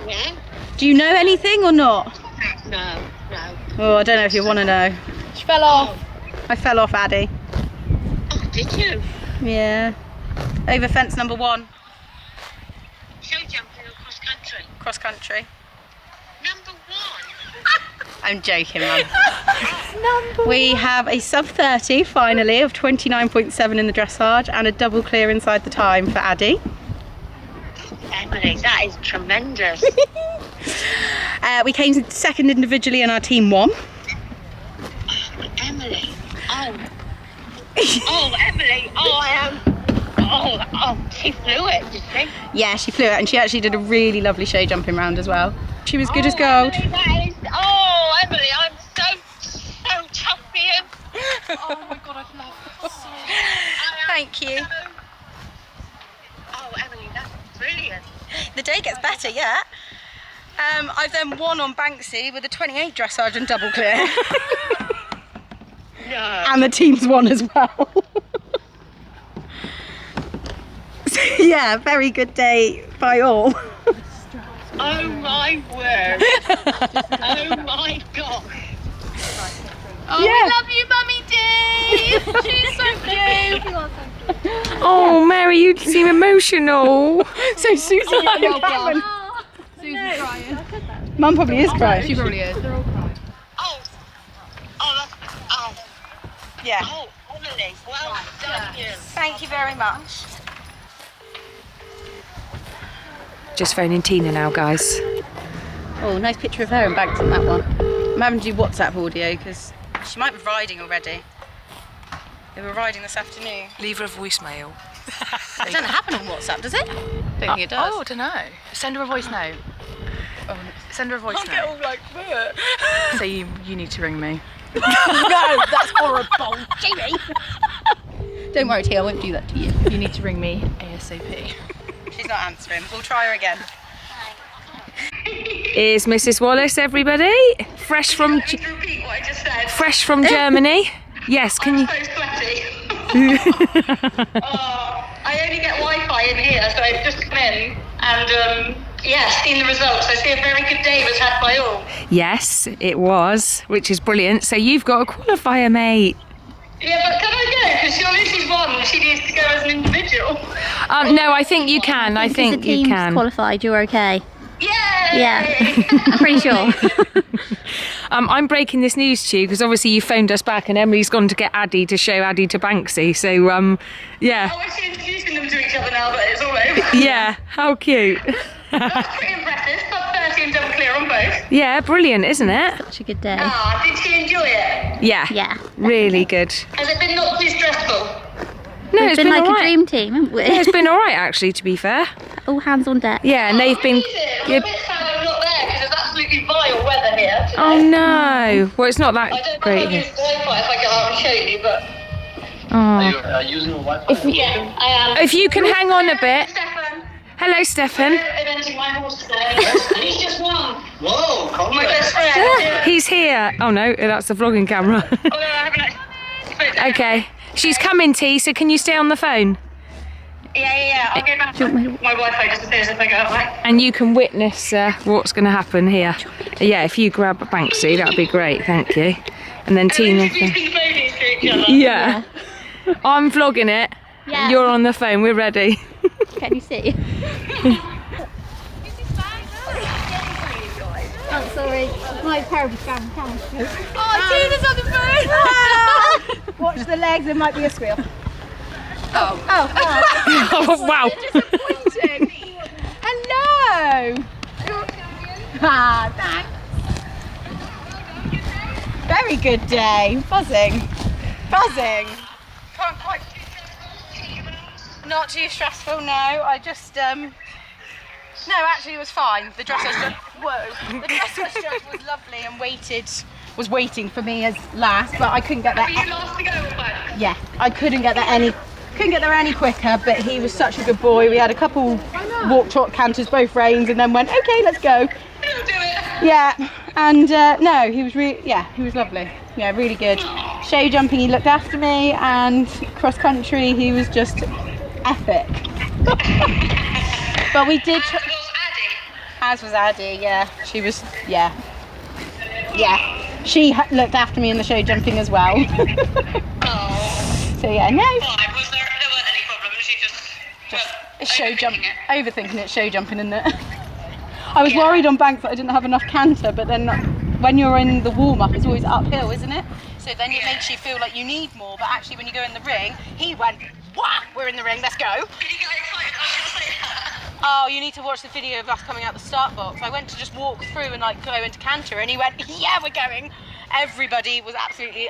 Yeah? Do you know anything or not? No. Oh, I don't know if you want to know. She fell off. I fell off, Addie. Oh, did you? Yeah. Over fence number 1, Show jumping or cross country? cross country. Number 1. I'm joking, Mum. We have a sub 30 finally of 29.7 in the dressage and a double clear inside the time for Addie. Emily, that is tremendous. We came second individually and our team won. Emily. Oh. Oh, Emily. Oh, I am. Oh, she flew it, did she? Yeah, she flew it and she actually did a really lovely show jumping round as well. She was good as gold. Emily, that is, Emily, I'm so champion. Oh my god, I love her so Thank you. Oh, Emily, that's brilliant. The day gets better yet. I've then won on Banksy with a 28 dressage and double clear. No. And the team's won as well. So, yeah, very good day by all. Oh my word. Oh my God. Oh, we love you, Mummy D. She's so cute. Oh, Mary, you seem emotional. So Susie, Oh, Susie's crying. Mum probably is crying. She probably is. Oh. Oh, oh. Yeah. Oh, Emily, well done you. Thank you very much. Just phoning Tina now, guys. Oh, nice picture of her in Bags on that one. I'm having to do WhatsApp audio because she might be riding already. They were riding this afternoon. Leave her a voicemail. It doesn't happen on WhatsApp, does it? Don't think it does. Oh, I don't know. Send her a voice note. Send her a voice note. all like that. Say you need to ring me. No, that's horrible. Jamie. Don't worry, T, I won't do that to you. You need to ring me ASAP. She's not answering. We'll try her again. Is Mrs. Wallace, everybody? Fresh from Repeat what I just said. fresh from Germany. Yes, can you? I'm so sweaty. I only get Wi-Fi in here, so I've just come in and yeah, seen the results. I see a very good day was had by all. Yes, it was, which is brilliant. So you've got a qualifier, mate. Yeah, but can I go? Because surely she's won. She needs to go as an individual. No, I think you can. I think the you team's can. qualified, you're okay. Yay! Yeah, I'm pretty sure. I'm breaking this news to you because obviously you phoned us back and Emily's gone to get Addie to show Addie to Banksy. So yeah. Oh, we're actually introducing them to each other now that it's all over. Yeah, how cute. That's pretty impressive. Top 30 and double clear on both. Yeah, brilliant, isn't it? Such a good day. Ah, did she enjoy it? Yeah. Yeah. Really good. Has it been not too stressful? No, We've it's been like all a right. dream team, haven't we? Yeah, it's been all right actually, to be fair. All hands on deck. Yeah, and they've been. I'm a bit sad I'm not there because it's absolutely vile weather here today. Oh no! Well, it's not that I don't know great if I'll here. use Wi-Fi if I get out and show you, but Oh. Using a Wi-Fi? yeah, I am. If you can hang on a bit. Stefan, Hello, Stefan. eventing my horse today, and he's just won. Whoa, My congrats. best friend. He's here. Oh no, that's the vlogging camera. Although I haven't actually spoken to him. Okay. She's coming, T, so can you stay on the phone? Yeah. I'll go back to my Wi-Fi just as soon as I go out. Right? And you can witness what's going to happen here. Yeah, if you grab Banksy, that'd be great, thank you. And then Tina. Introducing photos to each other. Yeah. I'm vlogging it. Yeah. You're on the phone, we're ready. Can you see? Oh, sorry. My terrible scam camera. Oh, Tina's on the phone! Watch the legs, there might be a squeal. Oh, wow. Disappointing. Hello! Ah, thanks. Very good day. Buzzing. Can't quite. Not too stressful, no. I just no, actually it was fine. The dressage judge was lovely and was waiting for me as last, but I couldn't get Were you there. last to go, Mike? Yeah, I couldn't get there any quicker, but he was such a good boy. We had a couple walk trot canters, both reins, and then went, okay, let's go. He'll do it. Yeah, and no, he was lovely. Yeah, really good. Show jumping, he looked after me, and cross country, he was just epic. But we did. As was Addie. As was Addie, yeah. She was, yeah. She looked after me in the show jumping as well. Oh, So yeah, no. fine. There weren't any problems. She just It's show overthinking jump, it. overthinking it, show jumping, isn't it? I was worried on banks that I didn't have enough canter, but then when you're in the warm up, it's always uphill, isn't it? So then it makes you feel like you need more, but actually when you go in the ring, he went, wah, we're in the ring, let's go. Did you get excited? I was going to say that. Oh, you need to watch the video of us coming out the start box. I went to just walk through and like go into canter, and he went, yeah, we're going. Everybody was absolutely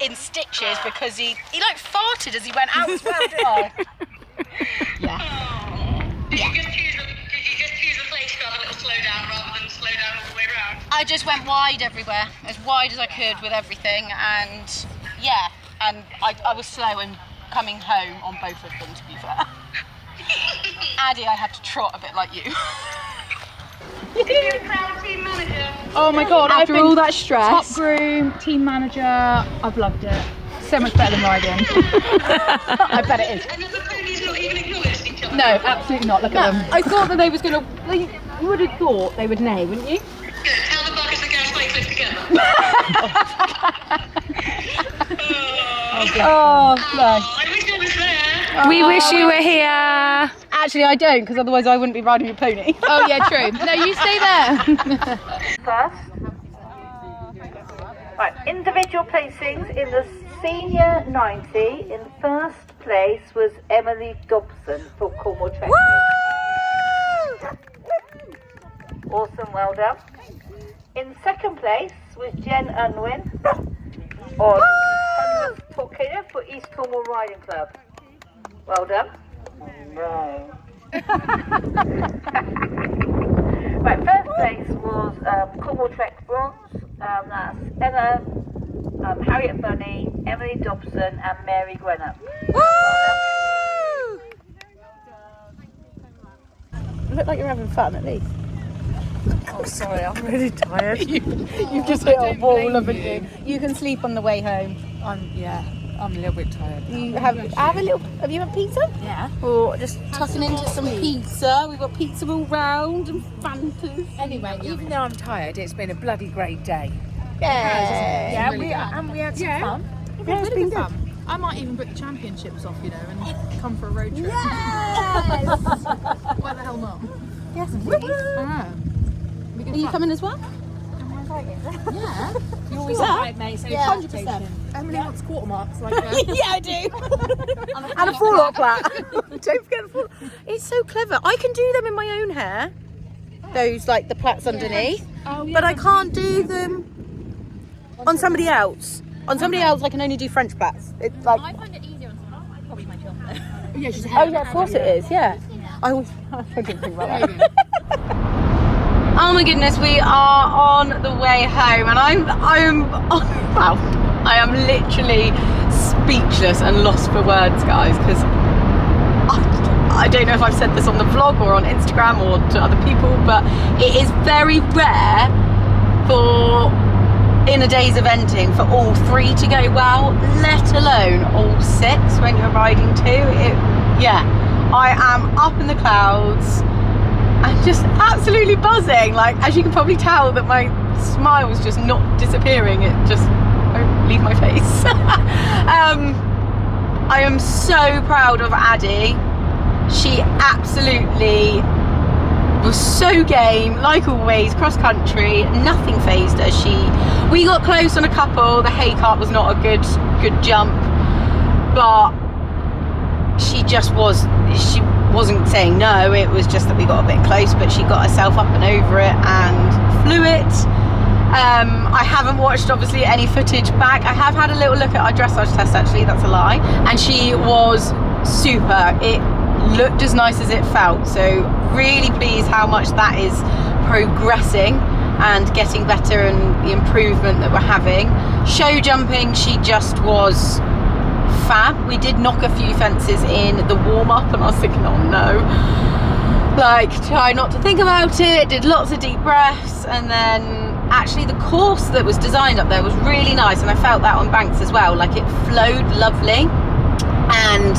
in stitches because he like farted as he went out as well, didn't he? Yeah. Did you just choose a place to have a little slow down rather than slow down all the way around? I just went wide everywhere, as wide as I could with everything, and yeah, and I was slow in coming home on both of them, to be fair. Addie, I had to trot a bit like you. You're a proud team manager. Oh my god, After I've been all that top stress. groom, team manager, I've loved it. So much better than riding. I bet it is. And then the ponies not even acknowledged each other. No, absolutely not. Look at them. I thought that they was gonna. You would have thought they would neigh, wouldn't you? Good. Tell the buggers the gas lights live together. Oh, no. I wish I was there. We wish you were here. Actually, I don't, because otherwise I wouldn't be riding your pony. Oh yeah, true. No, you stay there. First. Right, individual placings in the senior 90. In first place was Emily Dobson for Cornwall Training. Awesome, well done. In second place was Jen Unwin on 100th Torquay for East Cornwall Riding Club. Well done. No. Right, first place was Cornwall Trek Bronze. That's Emma, Harriet Bunny, Emily Dobson, and Mary Grenner. You look like you're having fun at least. Oh, sorry, I'm really tired. You've just hit a wall, haven't you? You can sleep on the way home. I'm a little bit tired. You have you had pizza? Yeah. Or just tucking into some pizza. We've got pizza all round and Fantas. Anyway, even though I'm tired, it's been a bloody great day. Yeah. Yeah, we had some fun. Yeah, it's been fun. I might even book the championships off, you know, and come for a road trip. Yes! Why the hell not? Yes, please. Are you coming as well? Yeah. You always right, mate. So 100%. Emily wants quarter marks like Yeah, I do. And a fall-off plat. Don't forget the fall. It's so clever. I can do them in my own hair. Those, like, the plaits underneath. Oh, yeah, but I can't do them on somebody else. On somebody else, I can only do French plaits. It's like... I find it easier on someone. I probably might film that. Yeah, she's oh, yeah, of course it is, yeah. I didn't think about that. Oh my goodness, we are on the way home, and I am literally speechless and lost for words, guys, because I don't know if I've said this on the vlog or on Instagram or to other people, but it is very rare for in a day's eventing for all three to go well, let alone all six when you're riding two. I am up in the clouds. I'm just absolutely buzzing. Like, as you can probably tell that my smile was just not disappearing. It just won't leave my face. I am so proud of Addie. She absolutely was so game, like always, cross country, nothing phased her. We got close on a couple. The hay cart was not a good jump, but she wasn't saying no. It was just that we got a bit close, but she got herself up and over it and flew it. I haven't watched obviously any footage back. I have had a little look at our dressage test, actually, that's a lie, and she was super. It looked as nice as it felt, so really pleased how much that is progressing and getting better, and the improvement that we're having. Show jumping, she just was fab. We did knock a few fences in the warm-up, and I was thinking, oh no, like, try not to think about it. Did lots of deep breaths, and then actually the course that was designed up there was really nice, and I felt that on banks as well. Like, it flowed lovely, and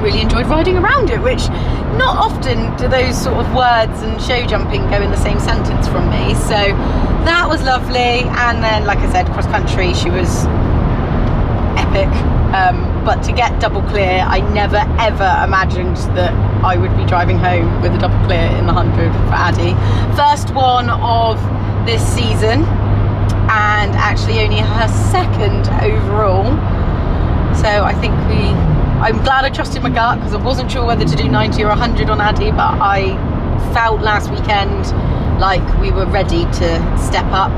really enjoyed riding around it, which not often do those sort of words and show jumping go in the same sentence from me. So that was lovely. And then, like I said, cross country, she was epic. But to get double clear, I never ever imagined that I would be driving home with a double clear in the 100 for Addie. First one of this season, and actually only her second overall. So I think I'm glad I trusted my gut, because I wasn't sure whether to do 90 or 100 on Addie, but I felt last weekend like we were ready to step up,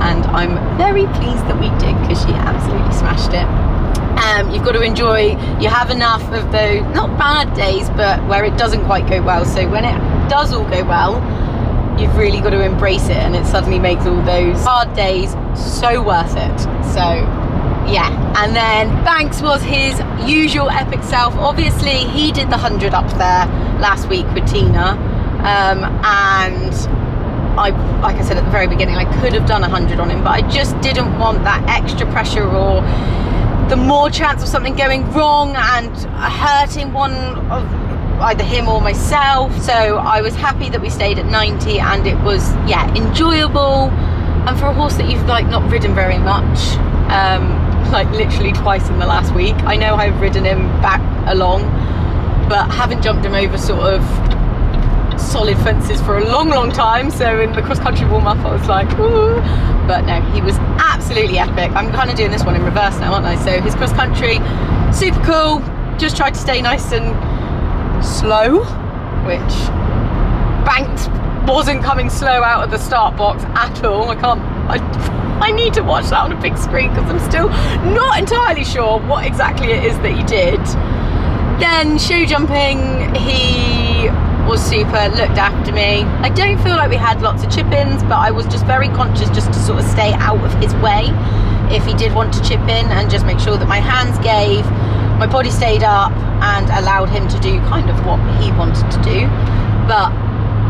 and I'm very pleased that we did, because she absolutely smashed it. You've got to enjoy, you have enough of those, not bad days, but where it doesn't quite go well. So when it does all go well, you've really got to embrace it, and it suddenly makes all those hard days so worth it. So yeah. And then Banks was his usual epic self. Obviously he did the 100 up there last week with Tina, and like I said at the very beginning, I could have done 100 on him, but I just didn't want that extra pressure, or the more chance of something going wrong and hurting one of either him or myself. So I was happy that we stayed at 90, and it was, yeah, enjoyable. And for a horse that you've like not ridden very much, like literally twice in the last week. I know I've ridden him back along, but haven't jumped him over sort of solid fences for a long time. So in the cross country warm up I was like, ooh. But no, he was absolutely epic. I'm kind of doing this one in reverse now, aren't I? So his cross country, super cool. Just tried to stay nice and slow, which Banks wasn't coming slow out of the start box at all. I need to watch that on a big screen because I'm still not entirely sure what exactly it is that he did. Then show jumping, he was super, looked after me. I don't feel like we had lots of chip-ins, but I was just very conscious just to sort of stay out of his way if he did want to chip in, and just make sure that my hands gave, my body stayed up, and allowed him to do kind of what he wanted to do. But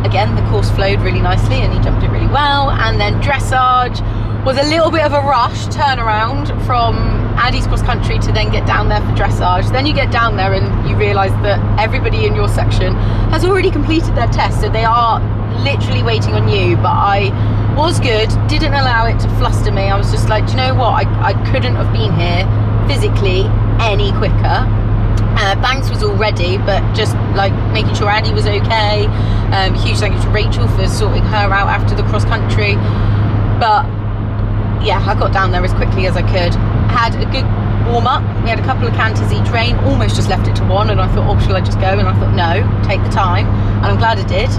again, the course flowed really nicely and he jumped it really well. And then dressage was a little bit of a rush turnaround from Addie's cross country to then get down there for dressage. Then you get down there and you realise that everybody in your section has already completed their test, so they are literally waiting on you. But I was good, didn't allow it to fluster me. I was just like, do you know what, I couldn't have been here physically any quicker. Banks was all ready, but just like making sure Addie was okay. Huge thank you to Rachel for sorting her out after the cross country. But yeah, I got down there as quickly as I could. Had a good warm up. We had a couple of canters each rein, almost just left it to one, and I thought, oh, shall I just go? And I thought, no, take the time, and I'm glad I did.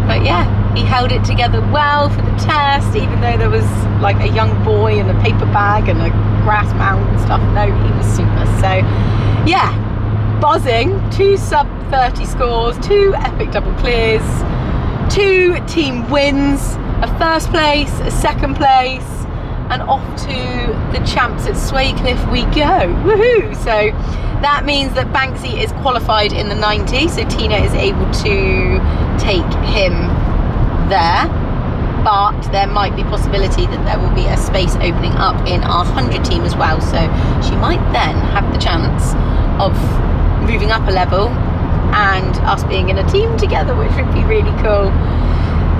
But yeah, he held it together well for the test, even though there was like a young boy and a paper bag and a grass mount and stuff. No, he was super. So yeah, buzzing. 2 sub 30 scores, 2 epic double clears, 2 team wins, a first place, a second place, and off to the champs at Swaycliffe we go. Woohoo! So that means that Banksy is qualified in the 90, so Tina is able to take him there. But there might be possibility that there will be a space opening up in our 100 team as well, so she might then have the chance of moving up a level and us being in a team together, which would be really cool.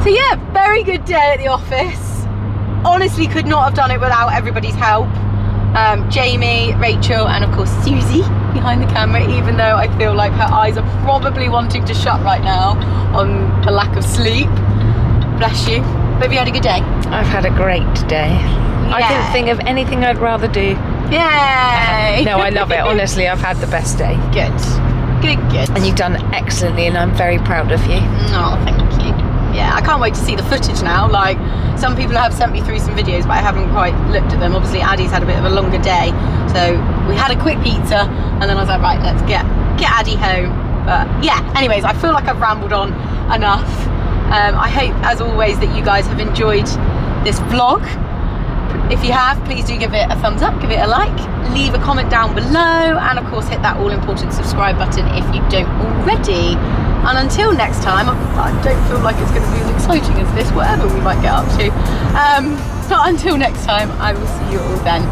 So yeah, very good day at the office. Honestly could not have done it without everybody's help. Jamie, Rachel, and of course Susie behind the camera, even though I feel like her eyes are probably wanting to shut right now on the lack of sleep. Bless you. Hope you had a good day. I've had a great day. I couldn't think of anything I'd rather do. Yay! No, I love it. Honestly, I've had the best day. Good. And you've done excellently, and I'm very proud of you. Oh, thank you. Yeah, I can't wait to see the footage now. Like, some people have sent me through some videos, but I haven't quite looked at them. Obviously, Addie's had a bit of a longer day, so we had a quick pizza, and then I was like, right, let's get Addie home. But yeah, anyways, I feel like I've rambled on enough. I hope, as always, that you guys have enjoyed this vlog. If you have, please do give it a thumbs up, give it a like, leave a comment down below, and of course hit that all important subscribe button if you don't already. And until next time, I don't feel like it's going to be as exciting as this, whatever we might get up to. But until next time, I will see you all then.